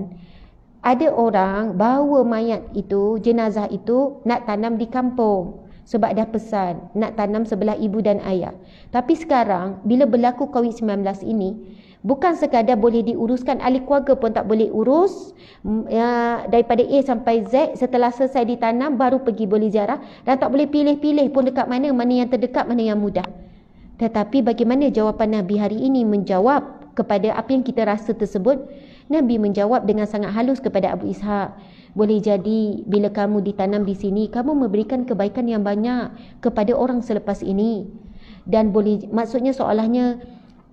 ada orang bawa mayat itu, jenazah itu, nak tanam di kampung. Sebab dah pesan, nak tanam sebelah ibu dan ayah. Tapi sekarang, bila berlaku COVID-19 ini, bukan sekadar boleh diuruskan, ahli keluarga pun tak boleh urus. Daripada A sampai Z, setelah selesai ditanam, baru pergi boleh ziarah. Dan tak boleh pilih-pilih pun dekat mana yang terdekat, mana yang mudah. Tetapi bagaimana jawapan Nabi hari ini menjawab kepada apa yang kita rasa tersebut? Nabi menjawab dengan sangat halus kepada Abu Ishaq. Boleh jadi bila kamu ditanam di sini, kamu memberikan kebaikan yang banyak kepada orang selepas ini. Dan boleh, maksudnya seolahnya,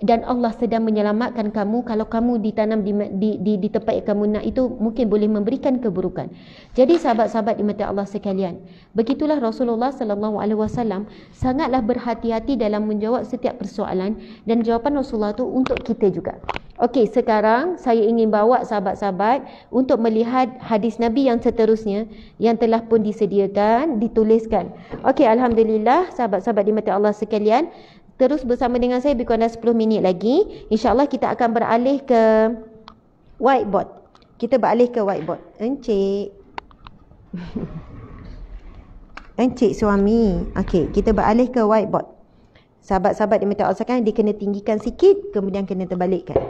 dan Allah sedang menyelamatkan kamu. Kalau kamu ditanam di tempat yang kamu nak itu, mungkin boleh memberikan keburukan. Jadi sahabat-sahabat dimati Allah sekalian, begitulah Rasulullah SAW sangatlah berhati-hati dalam menjawab setiap persoalan, dan jawapan Rasulullah itu untuk kita juga. Okey, sekarang saya ingin bawa sahabat-sahabat untuk melihat hadis Nabi yang seterusnya yang telah pun disediakan, dituliskan. Okey, alhamdulillah sahabat-sahabat dimati Allah sekalian, terus bersama dengan saya lebih kurang 10 minit lagi. InsyaAllah kita akan beralih ke whiteboard. Kita beralih ke whiteboard. Encik. Encik suami. Okey, kita beralih ke whiteboard. Sahabat-sahabat yang minta Allah sekalian, dia kena tinggikan sikit, kemudian kena terbalikkan.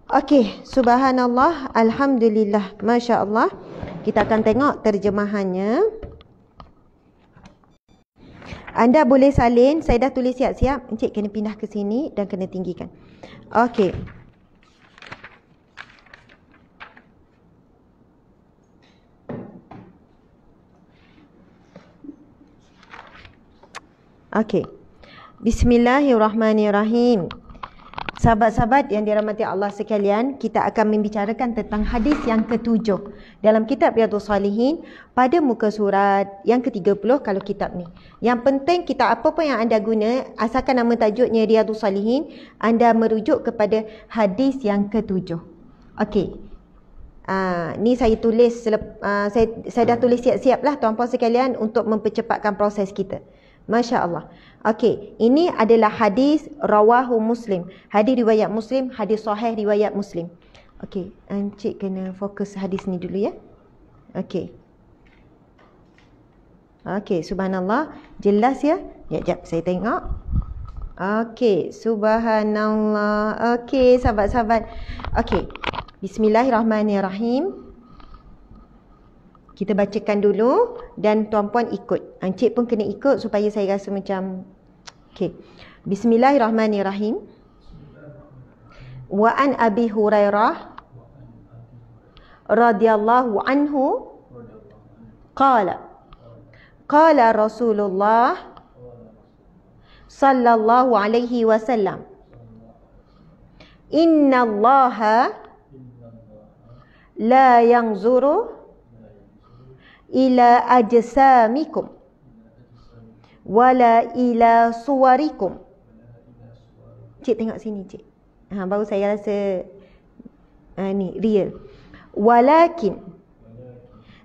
Okey, subhanallah, alhamdulillah, masya Allah. Kita akan tengok terjemahannya. Anda boleh salin, saya dah tulis siap-siap. Encik kena pindah ke sini dan kena tinggikan. Okey. Okey. Bismillahirrahmanirrahim. Sahabat-sahabat yang dirahmati Allah sekalian, kita akan membicarakan tentang hadis yang ke-7 dalam kitab Riyadhus Shalihin pada muka surat yang ke-30 kalau kitab ni. Yang penting kita apa pun yang anda guna, asalkan nama tajuknya Riyadhus Shalihin, anda merujuk kepada hadis yang ke-7. Okey. Ni saya tulis, saya dah tulis siap-siap lah tuan-puan sekalian untuk mempercepatkan proses kita. Masya Allah. Okey, ini adalah hadis rawahu Muslim. Hadis riwayat Muslim, hadis sahih riwayat Muslim. Okey, encik kena fokus hadis ni dulu ya. Okey. Okey, subhanallah. Jelas ya? Jap, saya tengok. Okey, subhanallah. Okey, sahabat-sahabat. Okey. Bismillahirrahmanirrahim. Kita bacakan dulu dan tuan-puan ikut. Encik pun kena ikut supaya saya rasa macam okey. Bismillahirrahmanirrahim. Wa an Abi Hurairah radhiyallahu anhu qala qala Rasulullah sallallahu alaihi wasallam innallaha la yanzuru ila ajsamikum wala ila suwarikum. Cik tengok sini cik. Baru saya rasa ni real. Walakin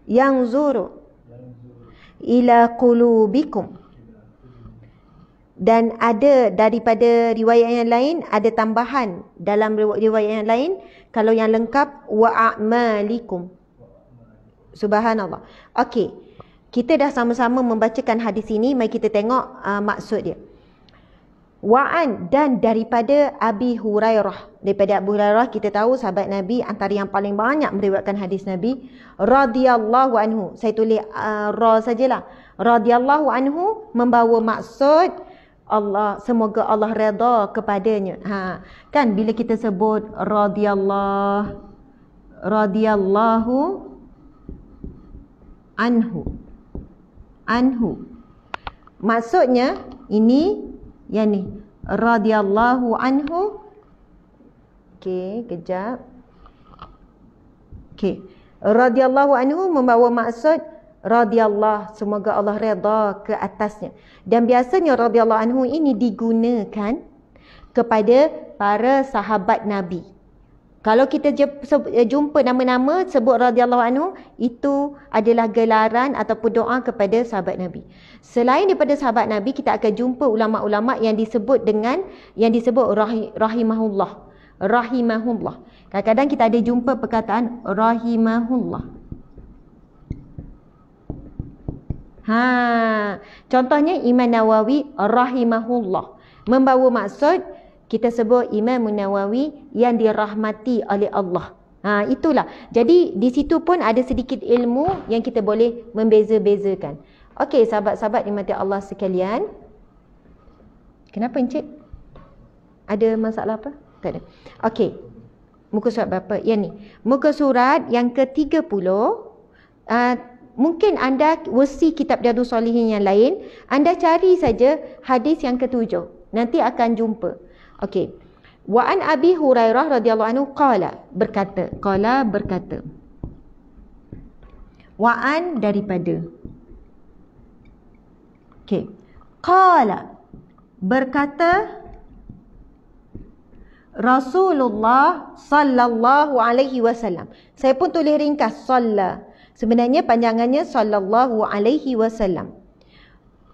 yanzuru ila qulubikum. Dan ada daripada riwayat yang lain, ada tambahan dalam riwayat yang lain, kalau yang lengkap wa a'malikum. Subhanallah. Okey. Kita dah sama-sama membacakan hadis ini. Mari kita tengok maksud dia. Wa'an, dan daripada Abi Hurairah. Daripada Abu Hurairah, kita tahu sahabat Nabi antara yang paling banyak meriwayatkan hadis Nabi. Radhiyallahu anhu. Saya tulis ra sajalah. Radhiyallahu anhu membawa maksud Allah, semoga Allah redha kepadanya. Kan bila kita sebut radhiyallahu anhu. Maksudnya ini yang ni radhiyallahu anhu. Okey, kejap. Okey. Radhiyallahu anhu membawa maksud radhiyallahu, semoga Allah redha ke atasnya. Dan biasanya radhiyallahu anhu ini digunakan kepada para sahabat Nabi. Kalau kita jumpa nama-nama sebut radhiyallahu anhu, itu adalah gelaran ataupun doa kepada sahabat Nabi. Selain daripada sahabat Nabi, kita akan jumpa ulama-ulama yang disebut dengan rahimahullah. Rahimahullah. Kadang-kadang kita ada jumpa perkataan rahimahullah. Contohnya Imam Nawawi rahimahullah. Membawa maksud kita sebut Imam Nawawi yang dirahmati oleh Allah. Itulah. Jadi di situ pun ada sedikit ilmu yang kita boleh membeza-bezakan. Okey, sahabat-sahabat dimati Allah sekalian. Kenapa encik? Ada masalah apa? Tak ada. Okey. Muka surat berapa? Yang ni. Muka surat yang ke-30. Mungkin anda versi kitab Riyadhus Shalihin yang lain, anda cari saja hadis yang ke-7. Nanti akan jumpa. Okey. Wa an Abi Hurairah radhiyallahu anhu berkata. Wa an daripada. Okey. Qala berkata Rasulullah sallallahu alaihi wasallam. Saya pun tulis ringkas salla. Sebenarnya panjangannya sallallahu alaihi wasallam.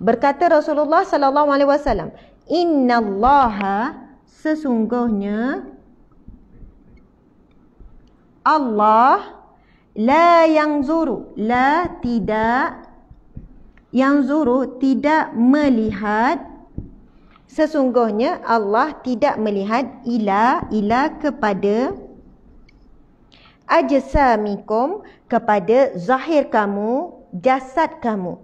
Berkata Rasulullah sallallahu alaihi wasallam, innallaha, sesungguhnya Allah la yanzuru, la tidak Yanzuru tidak melihat, sesungguhnya Allah tidak melihat ila kepada ajsamikum, kepada zahir kamu, jasad kamu.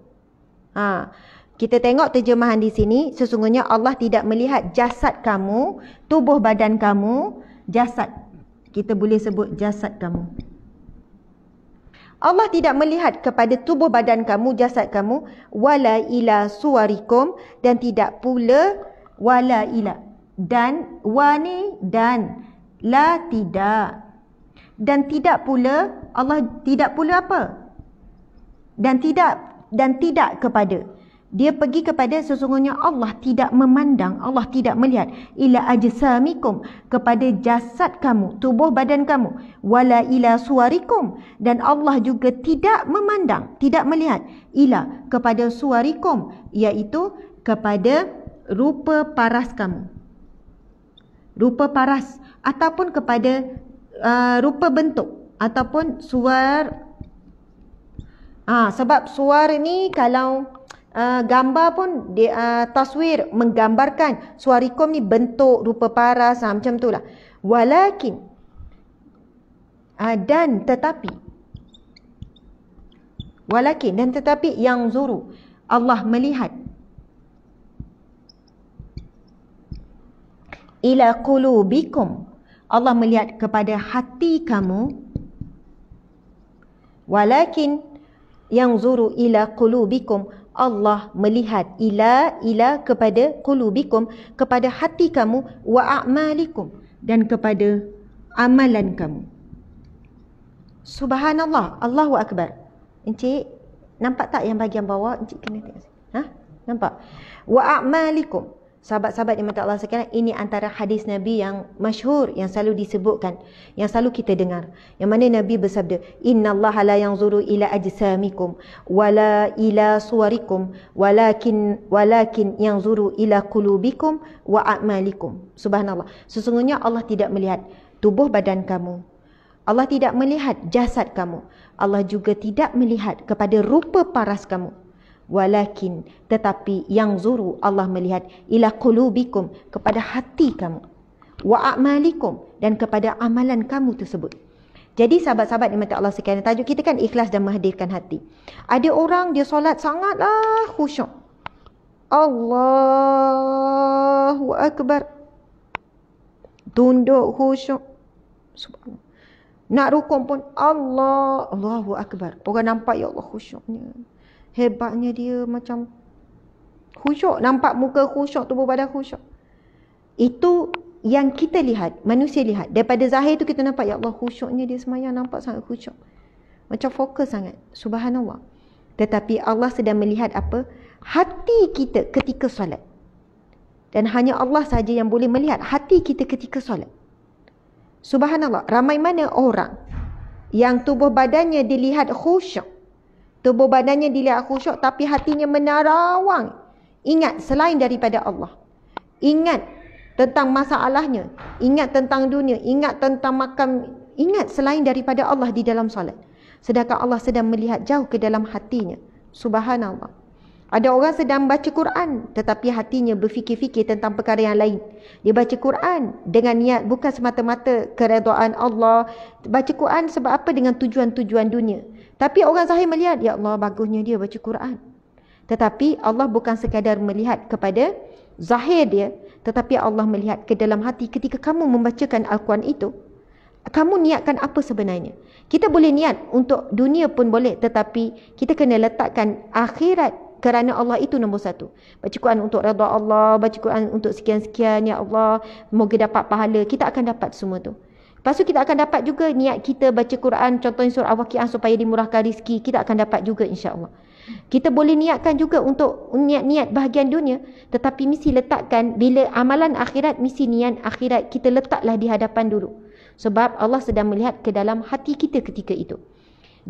Kita tengok terjemahan di sini, sesungguhnya Allah tidak melihat jasad kamu, tubuh badan kamu, jasad. Kita boleh sebut jasad kamu. Allah tidak melihat kepada tubuh badan kamu, jasad kamu, wala ila suwarikum, dan tidak pula wala ila, dan wani, dan la tidak, dan tidak pula, Allah tidak pula apa? Dan tidak kepada. Dia pergi kepada, sesungguhnya Allah tidak memandang, Allah tidak melihat ila ajsamikum, kepada jasad kamu, tubuh badan kamu, wala ila suwarikum, dan Allah juga tidak memandang, tidak melihat ila kepada suwarikum, iaitu kepada rupa paras kamu, rupa paras, ataupun kepada rupa bentuk, ataupun suar. Sebab suar ni kalau gambar pun dia, taswir menggambarkan, suarikum ni bentuk, rupa paras, macam tu lah. Walakin, dan tetapi, walakin dan tetapi, yang zuru, Allah melihat ila qulubikum, Allah melihat kepada hati kamu. Walakin yang zuru ila qulubikum, Allah melihat ila kepada qulubikum, kepada hati kamu, wa a'malikum, dan kepada amalan kamu. Subhanallah, Allahu Akbar. Encik, nampak tak yang bahagian bawah? Encik kena tengok. Nampak? Wa a'malikum. Sahabat-sahabat yang mata Allah sekalian, ini antara hadis Nabi yang masyhur, yang selalu disebutkan, yang selalu kita dengar. Yang mana Nabi bersabda, innallaha la yanzuru ila ajsamikum wala ila suwarikum walakin yanzuru ila qulubikum wa a'malikum. Subhanallah. Sesungguhnya Allah tidak melihat tubuh badan kamu, Allah tidak melihat jasad kamu, Allah juga tidak melihat kepada rupa paras kamu. Walakin, tetapi, yang zuru, Allah melihat ila qulubikum, kepada hati kamu, wa a'malikum, dan kepada amalan kamu tersebut. Jadi sahabat-sahabat yang mata Allah sekalian, tajuk kita kan ikhlas dan menghadirkan hati. Ada orang dia solat sangatlah khusyuk, Allahu Akbar, tunduk khusyuk, subhanallah. Nak rukuk pun Allahu Akbar. Orang nampak, ya Allah, khusyuknya, hebatnya dia, macam khusyuk, nampak muka khusyuk, tubuh badan khusyuk. Itu yang kita lihat, manusia lihat. Daripada zahir tu kita nampak, ya Allah, khusyuknya dia semayang, nampak sangat khusyuk, macam fokus sangat. Subhanallah. Tetapi Allah sedang melihat apa? Hati kita ketika solat. Dan hanya Allah saja yang boleh melihat hati kita ketika solat. Subhanallah. Ramai mana orang yang tubuh badannya dilihat khusyuk, tubuh badannya dilihat khusyuk, tapi hatinya menerawang, ingat selain daripada Allah, ingat tentang masalahnya, ingat tentang dunia, ingat tentang makan, ingat selain daripada Allah di dalam solat. Sedangkan Allah sedang melihat jauh ke dalam hatinya. Subhanallah. Ada orang sedang baca Quran, tetapi hatinya berfikir-fikir tentang perkara yang lain. Dia baca Quran dengan niat bukan semata-mata keredaan Allah. Baca Quran sebab apa? Dengan tujuan-tujuan dunia. Tapi orang zahir melihat, ya Allah, bagusnya dia baca Quran. Tetapi Allah bukan sekadar melihat kepada zahir dia, tetapi Allah melihat ke dalam hati. Ketika kamu membacakan Al-Quran itu, kamu niatkan apa sebenarnya? Kita boleh niat untuk dunia pun boleh, tetapi kita kena letakkan akhirat, kerana Allah itu nombor satu. Baca Quran untuk redha Allah, baca Quran untuk sekian-sekian, ya Allah, semoga dapat pahala. Kita akan dapat semua tu. Lepas tu kita akan dapat juga niat kita baca Quran, contohnya surah Al-Waqiah supaya dimurahkan rezeki, kita akan dapat juga, insya-Allah. Kita boleh niatkan juga untuk niat-niat bahagian dunia, tetapi mesti letakkan, bila amalan akhirat, mesti niat akhirat kita letaklah di hadapan dulu. Sebab Allah sedang melihat ke dalam hati kita ketika itu.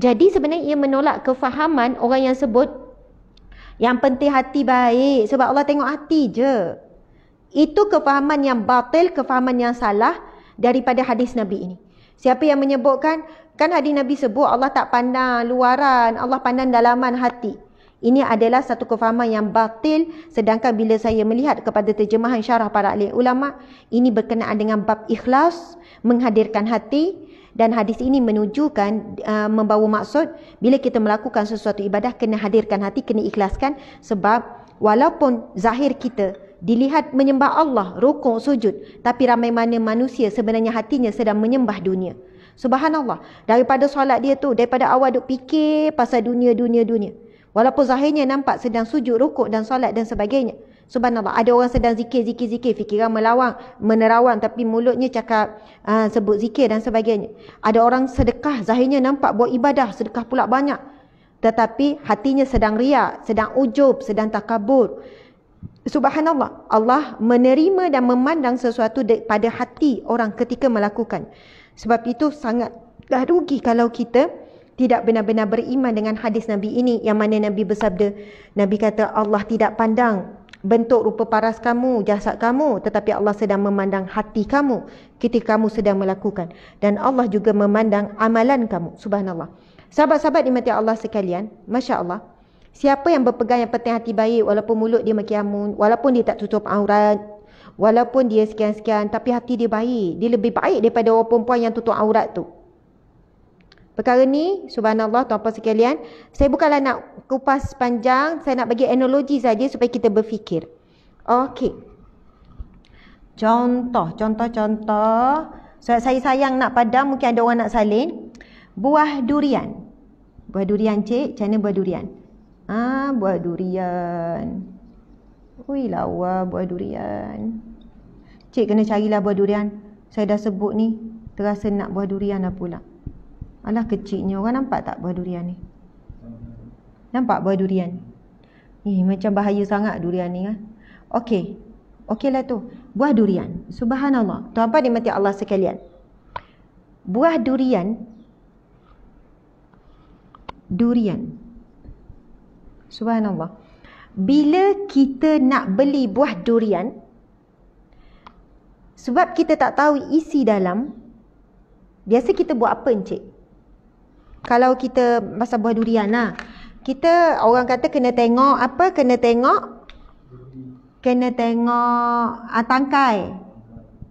Jadi sebenarnya ia menolak kefahaman orang yang sebut yang penting hati baik, sebab Allah tengok hati je. Itu kefahaman yang batil, kefahaman yang salah daripada hadis Nabi ini. Siapa yang menyebutkan, kan hadis Nabi sebut Allah tak pandang luaran, Allah pandang dalaman hati. Ini adalah satu kefahaman yang batil, sedangkan bila saya melihat kepada terjemahan syarah para ahli ulama, ini berkenaan dengan bab ikhlas, menghadirkan hati, dan hadis ini menunjukkan membawa maksud bila kita melakukan sesuatu ibadah kena hadirkan hati, kena ikhlaskan, sebab walaupun zahir kita dilihat menyembah Allah, rukuk, sujud, tapi ramai mana manusia sebenarnya hatinya sedang menyembah dunia. Subhanallah, daripada solat dia tu, daripada awal duk fikir pasal dunia. Walaupun zahirnya nampak sedang sujud, rukuk dan solat dan sebagainya. Subhanallah, ada orang sedang zikir, fikiran menerawang, tapi mulutnya cakap sebut zikir dan sebagainya. Ada orang sedekah, zahirnya nampak buat ibadah, sedekah pula banyak, tetapi hatinya sedang riak, sedang ujub, sedang takabur. Subhanallah, Allah menerima dan memandang sesuatu pada hati orang ketika melakukan. Sebab itu sangatlah rugi kalau kita tidak benar-benar beriman dengan hadis Nabi ini, yang mana Nabi bersabda, Nabi kata Allah tidak pandang bentuk rupa paras kamu, jasad kamu, tetapi Allah sedang memandang hati kamu ketika kamu sedang melakukan, dan Allah juga memandang amalan kamu. Subhanallah. Sahabat-sahabat dimati Allah sekalian, Masya Allah, siapa yang berpegang yang penting hati baik, walaupun mulut dia makiamun, walaupun dia tak tutup aurat, walaupun dia sekian-sekian, tapi hati dia baik, dia lebih baik daripada orang perempuan yang tutup aurat tu. Perkara ni, subhanallah, tuan-tuan sekalian, saya bukanlah nak kupas panjang, saya nak bagi analogi saja supaya kita berfikir. Okey. Contoh. Sebab saya sayang nak padam, mungkin ada orang nak salin. Buah durian. Buah durian, cik. Macam mana buah durian? Buah durian. Ui, lawa buah durian. Cik kena carilah buah durian. Saya dah sebut ni, terasa nak buah durian dah pula. Alah, kecilnya. Orang nampak tak buah durian ni? Nampak buah durian? Macam bahaya sangat durian ni kan? Okey. Okeylah tu. Buah durian. Subhanallah. Tuan-tuan dimati Allah sekalian. Buah durian. Subhanallah. Bila kita nak beli buah durian, sebab kita tak tahu isi dalam, biasa kita buat apa, encik? Kalau kita pasal buah durian lah, kita orang kata kena tengok apa? Kena tengok tangkai.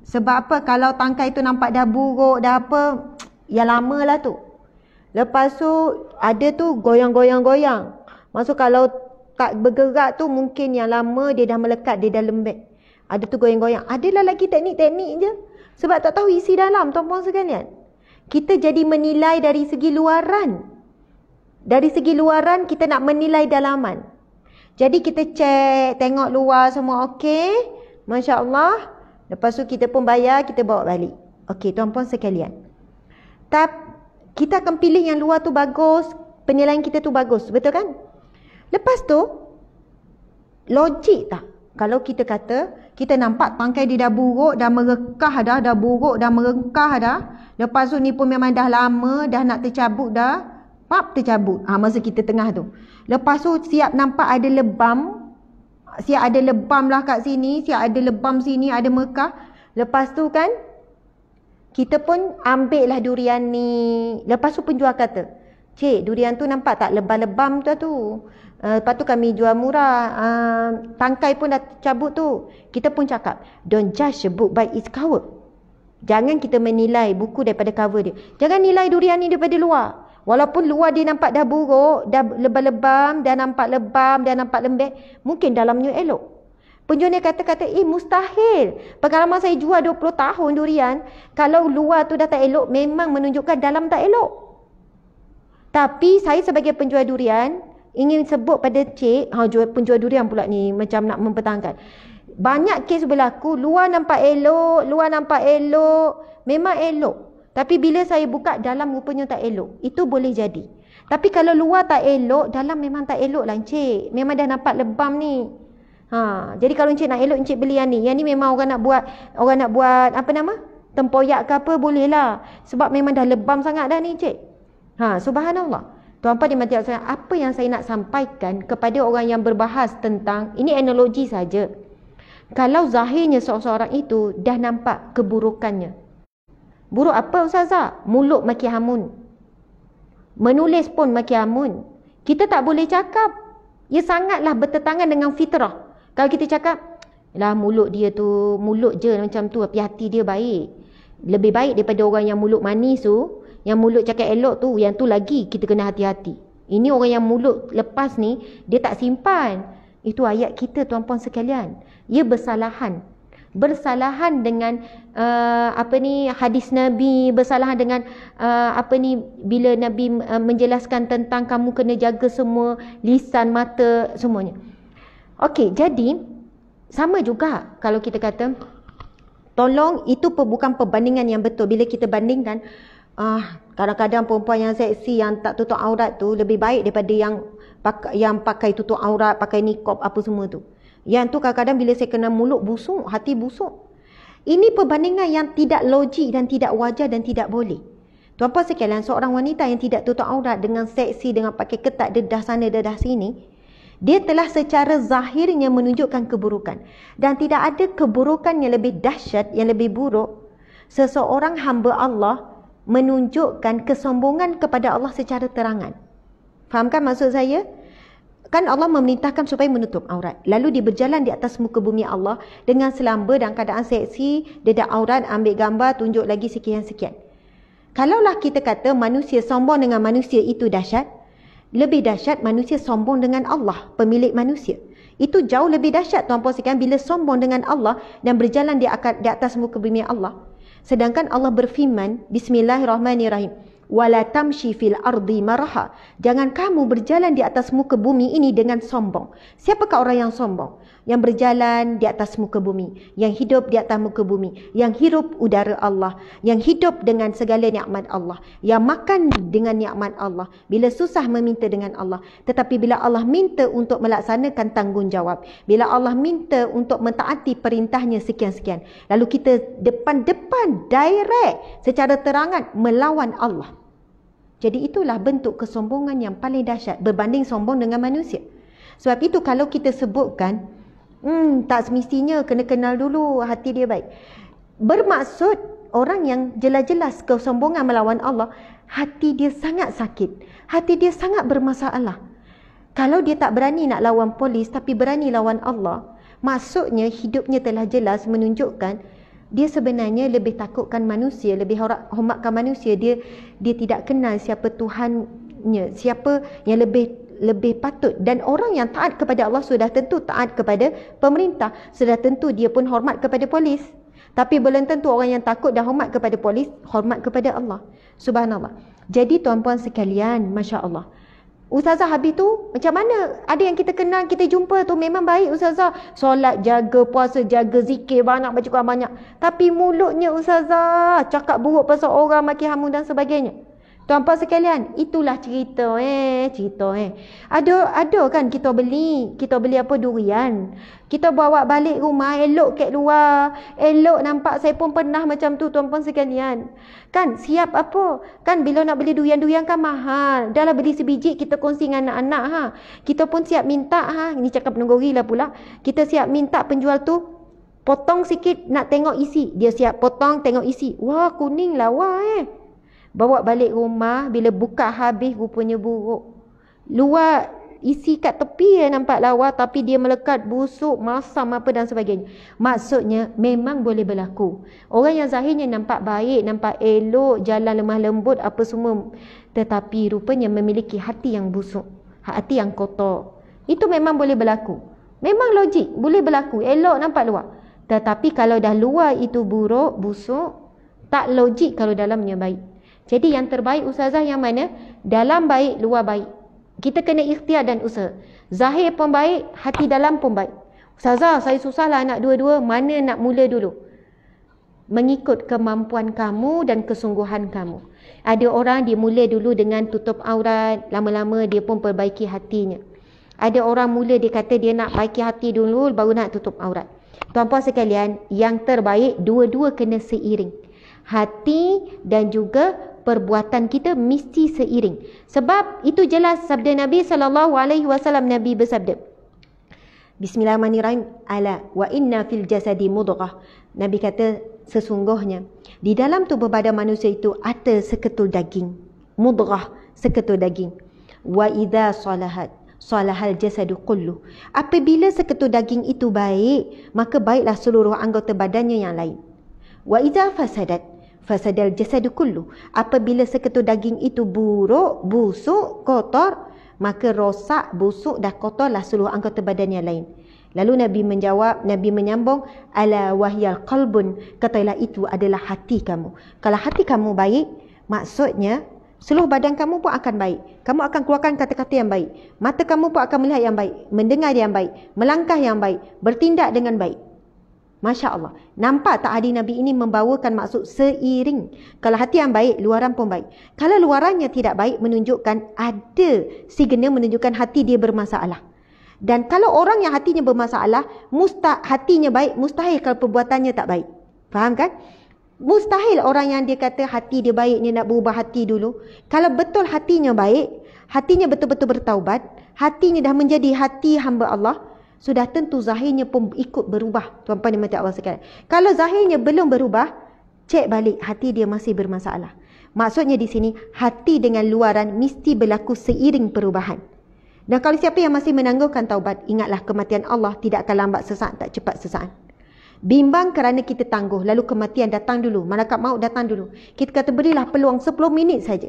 Sebab apa? Kalau tangkai tu nampak dah buruk, dah apa, ya lama lah tu. Lepas tu ada tu goyang-goyang. Maksud kalau tak bergerak tu mungkin yang lama dia dah melekat, dia dah lembek. Ada tu goyang-goyang. Adalah lagi teknik-teknik je. Sebab tak tahu isi dalam, tuan-puan sekalian. Kita jadi menilai dari segi luaran. Dari segi luaran kita nak menilai dalaman. Jadi kita cek, tengok luar semua okey. Masya Allah. Lepas tu kita pun bayar, kita bawa balik. Okey, tuan-puan sekalian. Kita akan pilih yang luar tu bagus, penilaian kita tu bagus, betul kan? Lepas tu, logik tak? Kalau kita kata, kita nampak tangkai dia dah buruk, dah merekah dah buruk, dah merengkah dah. Lepas tu ni pun memang dah lama, dah nak tercabut dah. Tercabut. Masa kita tengah tu. Lepas tu siap nampak ada lebam. Siap ada lebam lah kat sini, siap ada lebam sini, ada mekah. Lepas tu kan, kita pun ambil lah durian ni. Lepas tu penjual kata, cik, durian tu nampak tak lebam-lebam tu. Lepas tu kami jual murah. Tangkai pun dah cabut tu. Kita pun cakap, don't judge a book by its cover. Jangan kita menilai buku daripada cover dia. Jangan nilai durian ni daripada luar. Walaupun luar dia nampak dah buruk, dah lebam-lebam, dah nampak lebam, dah nampak lembek, mungkin dalamnya elok. Penjual ni kata-kata, mustahil. Pengalaman saya jual 20 tahun durian, kalau luar tu dah tak elok, memang menunjukkan dalam tak elok. Tapi saya sebagai penjual durian ingin sebut pada cik, penjual durian pula ni macam nak mempertahankan. Banyak kes berlaku, luar nampak elok, memang elok. Tapi bila saya buka, dalam rupanya tak elok. Itu boleh jadi. Tapi kalau luar tak elok, dalam memang tak elok lah encik. Memang dah nampak lebam ni. Jadi kalau encik nak elok, encik beli yang ni. Yang ni memang orang nak buat apa nama? Tempoyak ke apa, boleh lah. Sebab memang dah lebam sangat dah ni encik. Subhanallah. Tuan-tuan dimati Allah, apa yang saya nak sampaikan kepada orang yang berbahas tentang, ini analogi saja. Kalau zahirnya seorang itu dah nampak keburukannya. Buruk apa ustazah? Mulut maki hamun. Menulis pun maki hamun. Kita tak boleh cakap. Ia sangatlah bertentangan dengan fitrah. Kalau kita cakap, lah mulut dia tu, mulut je macam tu, tapi hati dia baik. Lebih baik daripada orang yang mulut manis tu, yang mulut cakap elok tu, yang tu lagi kita kena hati-hati. Ini orang yang mulut lepas ni, dia tak simpan. Itu ayat kita tuan-puan sekalian. Ia bersalahan. Bersalahan dengan hadis Nabi, bersalahan dengan bila Nabi menjelaskan tentang kamu kena jaga semua lisan, mata, semuanya. Okey, jadi sama juga kalau kita kata tolong, itu bukan perbandingan yang betul. Bila kita bandingkan, kadang-kadang perempuan yang seksi, yang tak tutup aurat tu lebih baik daripada yang pakai tutup aurat, pakai niqab apa semua tu. Yang tu kadang-kadang bila saya kena mulut busuk, hati busuk. Ini perbandingan yang tidak logik dan tidak wajar dan tidak boleh. Tuan-puan sekalian, seorang wanita yang tidak tutup aurat dengan seksi, dengan pakai ketat dedah sana dedah sini, dia telah secara zahirnya menunjukkan keburukan. Dan tidak ada keburukan yang lebih dahsyat, yang lebih buruk, seseorang hamba Allah menunjukkan kesombongan kepada Allah secara terangan. Fahamkan maksud saya? Kan Allah memerintahkan supaya menutup aurat. Lalu dia berjalan di atas muka bumi Allah dengan selamba dan keadaan seksi, dedah aurat, ambil gambar, tunjuk lagi sekian-sekian. Kalaulah kita kata manusia sombong dengan manusia itu dahsyat, lebih dahsyat manusia sombong dengan Allah, pemilik manusia. Itu jauh lebih dahsyat tuan-puan sekalian bila sombong dengan Allah dan berjalan di atas muka bumi Allah. Sedangkan Allah berfirman, Bismillahirrahmanirrahim, wala tamshi fil ardi maraha. Jangan kamu berjalan di atas muka bumi ini dengan sombong. Siapakah orang yang sombong? Yang berjalan di atas muka bumi, yang hidup di atas muka bumi, yang hirup udara Allah, yang hidup dengan segala nikmat Allah, yang makan dengan nikmat Allah. Bila susah meminta dengan Allah, tetapi bila Allah minta untuk melaksanakan tanggungjawab, bila Allah minta untuk mentaati perintahnya sekian-sekian, lalu kita depan-depan direct secara terangan melawan Allah. Jadi itulah bentuk kesombongan yang paling dahsyat berbanding sombong dengan manusia. Sebab itu kalau kita sebutkan, tak semestinya kena kenal dulu hati dia baik. Bermaksud orang yang jelas-jelas kesombongan melawan Allah, hati dia sangat sakit, hati dia sangat bermasalah. Kalau dia tak berani nak lawan polis tapi berani lawan Allah, maksudnya hidupnya telah jelas menunjukkan dia sebenarnya lebih takutkan manusia, lebih hormatkan manusia. Dia tidak kenal siapa Tuhannya, siapa yang lebih patut. Dan orang yang taat kepada Allah sudah tentu taat kepada pemerintah, sudah tentu dia pun hormat kepada polis. Tapi belum tentu orang yang takut dan hormat kepada polis hormat kepada Allah. Subhanallah. Jadi tuan-puan sekalian, Masya Allah, Ustazah habis tu macam mana? Ada yang kita kenal, kita jumpa tu memang baik Ustazah, solat, jaga puasa, jaga zikir banyak, baca Quran banyak, tapi mulutnya Ustazah cakap buruk pasal orang, maki hamu dan sebagainya. Tuan-puan sekalian, itulah cerita Ada kan kita beli apa, durian. Kita bawa balik rumah, elok kat luar. Elok nampak, saya pun pernah macam tu tuan-puan sekalian. Kan siap apa? Kan bila nak beli durian kan mahal. Dah lah beli sebiji, kita kongsi dengan anak-anak Kita pun siap minta Ini cakap penggori lah pula. Kita siap minta penjual tu potong sikit, nak tengok isi. Dia siap potong, tengok isi. Wah, kuning lawa Bawa balik rumah, bila buka habis rupanya buruk. Luar isi kat tepi nampak lawa, tapi dia melekat, busuk, masam apa dan sebagainya. Maksudnya memang boleh berlaku. Orang yang zahirnya nampak baik, nampak elok, jalan lemah lembut apa semua, tetapi rupanya memiliki hati yang busuk, hati yang kotor. Itu memang boleh berlaku. Memang logik, boleh berlaku. Elok nampak luar. Tetapi kalau dah luar itu buruk, busuk, tak logik kalau dalamnya baik. Jadi yang terbaik Ustazah yang mana? Dalam baik, luar baik. Kita kena ikhtiar dan usaha. Zahir pun baik, hati dalam pun baik. Ustazah, saya susahlah nak dua-dua. Mana nak mula dulu? Mengikut kemampuan kamu dan kesungguhan kamu. Ada orang dia mula dulu dengan tutup aurat, lama-lama dia pun perbaiki hatinya. Ada orang mula dia kata dia nak baiki hati dulu, baru nak tutup aurat. Tuan-puan sekalian, yang terbaik dua-dua kena seiring. Hati dan juga perbuatan kita mesti seiring. Sebab itu jelas sabda Nabi SAW. Nabi bersabda, Bismillahirrahmanirrahim, ala wa inna fil jasadi mudghah. Nabi kata, sesungguhnya di dalam tubuh badan manusia itu ada seketul daging. Mudghah, seketul daging. Wa idza salahat salahal jasadu kullu. Apabila seketul daging itu baik, maka baiklah seluruh anggota badannya yang lain. Wa idza fasadat fasadal jasadu kullu. Apabila seketul daging itu buruk, busuk, kotor, maka rosak, busuk dan kotorlah seluruh anggota badan yang lain. Lalu Nabi menjawab, Nabi menyambung, ala wahyal qalbun, katalah itu adalah hati kamu. Kalau hati kamu baik, maksudnya seluruh badan kamu pun akan baik. Kamu akan keluarkan kata-kata yang baik. Mata kamu pun akan melihat yang baik, mendengar yang baik, melangkah yang baik, bertindak dengan baik. Masya Allah. Nampak tak hadis Nabi ini membawakan maksud seiring. Kalau hati yang baik, luaran pun baik. Kalau luarannya tidak baik, menunjukkan ada signal menunjukkan hati dia bermasalah. Dan kalau orang yang hatinya bermasalah, hatinya baik, mustahil kalau perbuatannya tak baik. Faham kan? Mustahil orang yang dia kata hati dia baik ni nak berubah hati dulu. Kalau betul hatinya baik, hatinya betul-betul bertaubat, hatinya dah menjadi hati hamba Allah, sudah tentu zahirnya pun ikut berubah. Tuan-tuan dan puan-puan Allah sekalian. Kalau zahirnya belum berubah, cek balik hati dia masih bermasalah. Maksudnya di sini, hati dengan luaran mesti berlaku seiring perubahan. Dan kalau siapa yang masih menangguhkan taubat, ingatlah kematian Allah tidak akan lambat sesaat, tak cepat sesaat. Bimbang kerana kita tangguh, lalu kematian datang dulu, malaikat maut datang dulu. Kita kata berilah peluang 10 minit saja.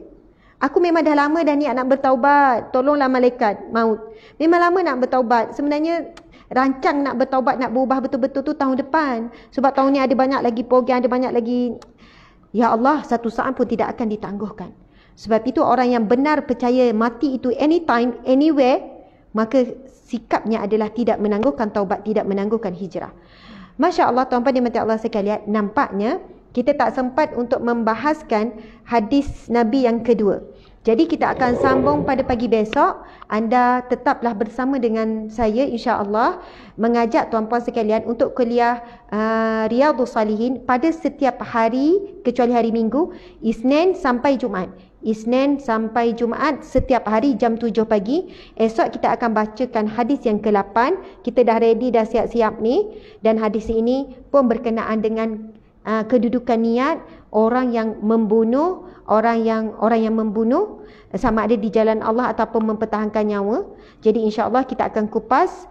Aku memang dah lama dah niat nak bertaubat, tolonglah malaikat maut. Memang lama nak bertaubat. Sebenarnya rancang nak bertaubat, nak berubah betul-betul tu tahun depan. Sebab tahun ni ada banyak lagi program, ada banyak lagi. Ya Allah, satu saat pun tidak akan ditangguhkan. Sebab itu orang yang benar percaya mati itu anytime, anywhere, maka sikapnya adalah tidak menangguhkan taubat, tidak menangguhkan hijrah. Masya Allah, tuan-tuan dan puan-puan Allah sekalian, nampaknya kita tak sempat untuk membahaskan hadis Nabi yang kedua. Jadi kita akan sambung pada pagi besok. Anda tetaplah bersama dengan saya insya-Allah, mengajak tuan-puan sekalian untuk kuliah Riyadhus Salihin pada setiap hari kecuali hari Minggu, Isnin sampai Jumaat. Isnin sampai Jumaat setiap hari jam 7 pagi. Esok kita akan bacakan hadis yang ke-8. Kita dah ready, dah siap-siap ni. Dan hadis ini pun berkenaan dengan kedudukan niat orang yang membunuh, orang yang membunuh sama ada di jalan Allah ataupun mempertahankan nyawa. Jadi insya-Allah kita akan kupas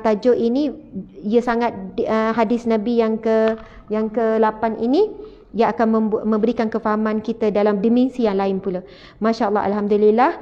tajuk ini. Ia sangat hadis Nabi yang ke-8 ini, ia akan memberikan kefahaman kita dalam dimensi yang lain pula. Masya Allah, alhamdulillah.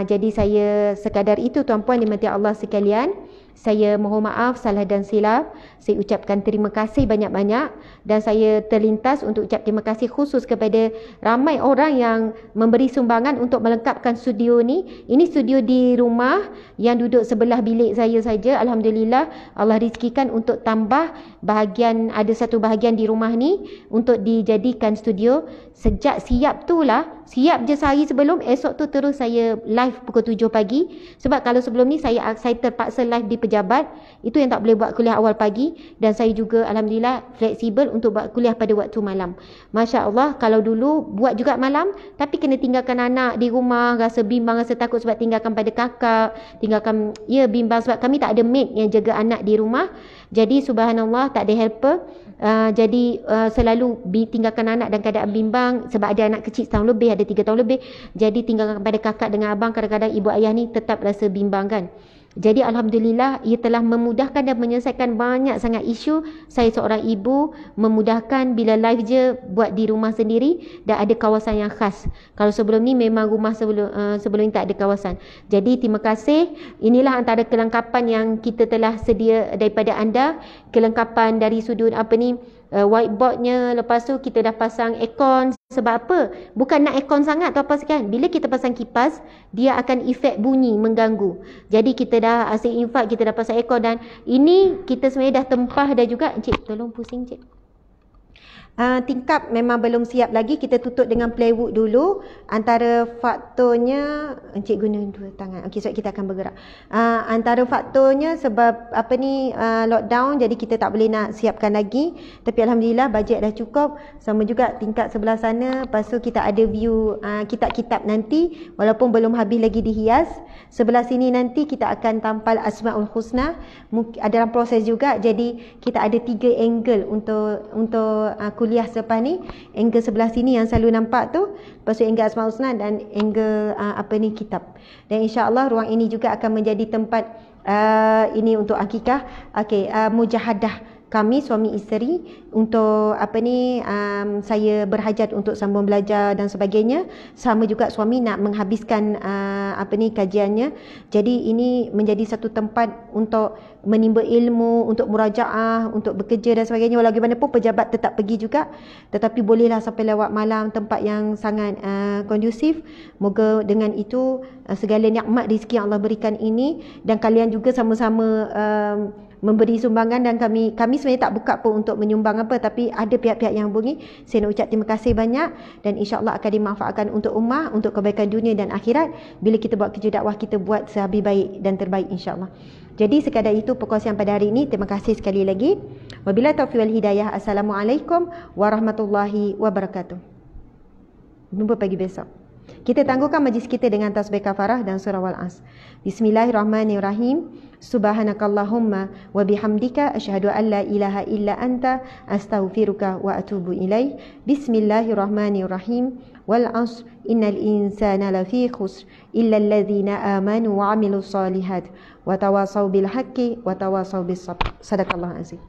Jadi saya sekadar itu tuan-puan dimati Allah sekalian. Saya mohon maaf salah dan silap. Saya ucapkan terima kasih banyak-banyak. Dan saya terlintas untuk ucap terima kasih khusus kepada ramai orang yang memberi sumbangan untuk melengkapkan studio ni. Ini studio di rumah yang duduk sebelah bilik saya saja. Alhamdulillah Allah rezekikan untuk tambah bahagian, ada satu bahagian di rumah ni untuk dijadikan studio. Sejak siap tu lah, siap je sehari sebelum, esok tu terus saya live pukul 7 pagi. Sebab kalau sebelum ni saya terpaksa live di pejabat, itu yang tak boleh buat kuliah awal pagi. Dan saya juga alhamdulillah fleksibel untuk buat kuliah pada waktu malam. Masya Allah, kalau dulu buat juga malam, tapi kena tinggalkan anak di rumah, rasa bimbang, rasa takut sebab tinggalkan pada kakak, tinggalkan, bimbang sebab kami tak ada maid yang jaga anak di rumah. Jadi subhanallah tak ada helper. Jadi selalu tinggalkan anak dan keadaan bimbang sebab ada anak kecil setahun lebih, ada 3 tahun lebih. Jadi tinggalkan kepada kakak dengan abang, kadang-kadang ibu ayah ni tetap rasa bimbang kan. Jadi alhamdulillah ia telah memudahkan dan menyelesaikan banyak sangat isu. Saya seorang ibu, memudahkan bila live je buat di rumah sendiri dan ada kawasan yang khas. Kalau sebelum ni memang rumah sebelum ni tak ada kawasan. Jadi terima kasih. Inilah antara kelengkapan yang kita telah sedia daripada anda. Kelengkapan dari sudut whiteboardnya, lepas tu kita dah pasang aircon. Sebab apa? Bukan nak aircon sangat atau apa sekalian. Bila kita pasang kipas, dia akan efek bunyi mengganggu. Jadi kita dah asyik infak, kita dah pasang aircon. Dan ini kita sebenarnya dah tempah dah juga. Encik tolong pusing cik. Tingkap memang belum siap lagi. Kita tutup dengan plywood dulu. Antara faktornya, encik guna 2 tangan. Okey, sebab kita akan bergerak. Antara faktornya sebab lockdown, jadi kita tak boleh nak siapkan lagi. Tapi alhamdulillah bajet dah cukup. Sama juga tingkat sebelah sana. Lepas tu kita ada view kitab-kitab nanti, walaupun belum habis lagi dihias. Sebelah sini nanti kita akan tampal Asmaul Husna. Ada dalam proses juga. Jadi kita ada 3 angle untuk untuk kuliah selepas ni. Angle sebelah sini yang selalu nampak tu, lepas tu angle Asmaul Husna dan angle kitab. Dan insya-Allah ruang ini juga akan menjadi tempat ini untuk akikah, mujahadah kami suami isteri untuk saya berhajat untuk sambung belajar dan sebagainya. Sama juga suami nak menghabiskan kajiannya. Jadi ini menjadi satu tempat untuk menimba ilmu, untuk murajaah, untuk bekerja dan sebagainya. Walau bagaimanapun pejabat tetap pergi juga, tetapi bolehlah sampai lewat malam, tempat yang sangat kondusif. Moga dengan itu segala nikmat rezeki yang Allah berikan ini, dan kalian juga sama-sama memberi sumbangan, dan kami sebenarnya tak buka pun untuk menyumbang apa, tapi ada pihak-pihak yang hubungi. Saya nak ucap terima kasih banyak, dan insya-Allah akan dimanfaatkan untuk ummah, untuk kebaikan dunia dan akhirat. Bila kita buat kerja dakwah, kita buat sehabis baik dan terbaik insya-Allah. Jadi sekadar itu perkongsian pada hari ini. Terima kasih sekali lagi. Wabillahi taufiq wal hidayah. Assalamualaikum warahmatullahi wabarakatuh. Jumpa pagi besok. Kita tangguhkan majlis kita dengan tasbih kafarah dan surah Wal-As. Bismillahirrahmanirrahim. Subhanakallahumma wa bihamdika asyhadu an la ilaha illa anta astaghfiruka wa atubu ilaih. Bismillahirrahmanirrahim. Wal-'asr innal insana lafi khusr illa alladhina amanu wa 'amilus solihat wa tawasaw bil haqqi wa tawasaw bis sabr. Sadaqallahu azim.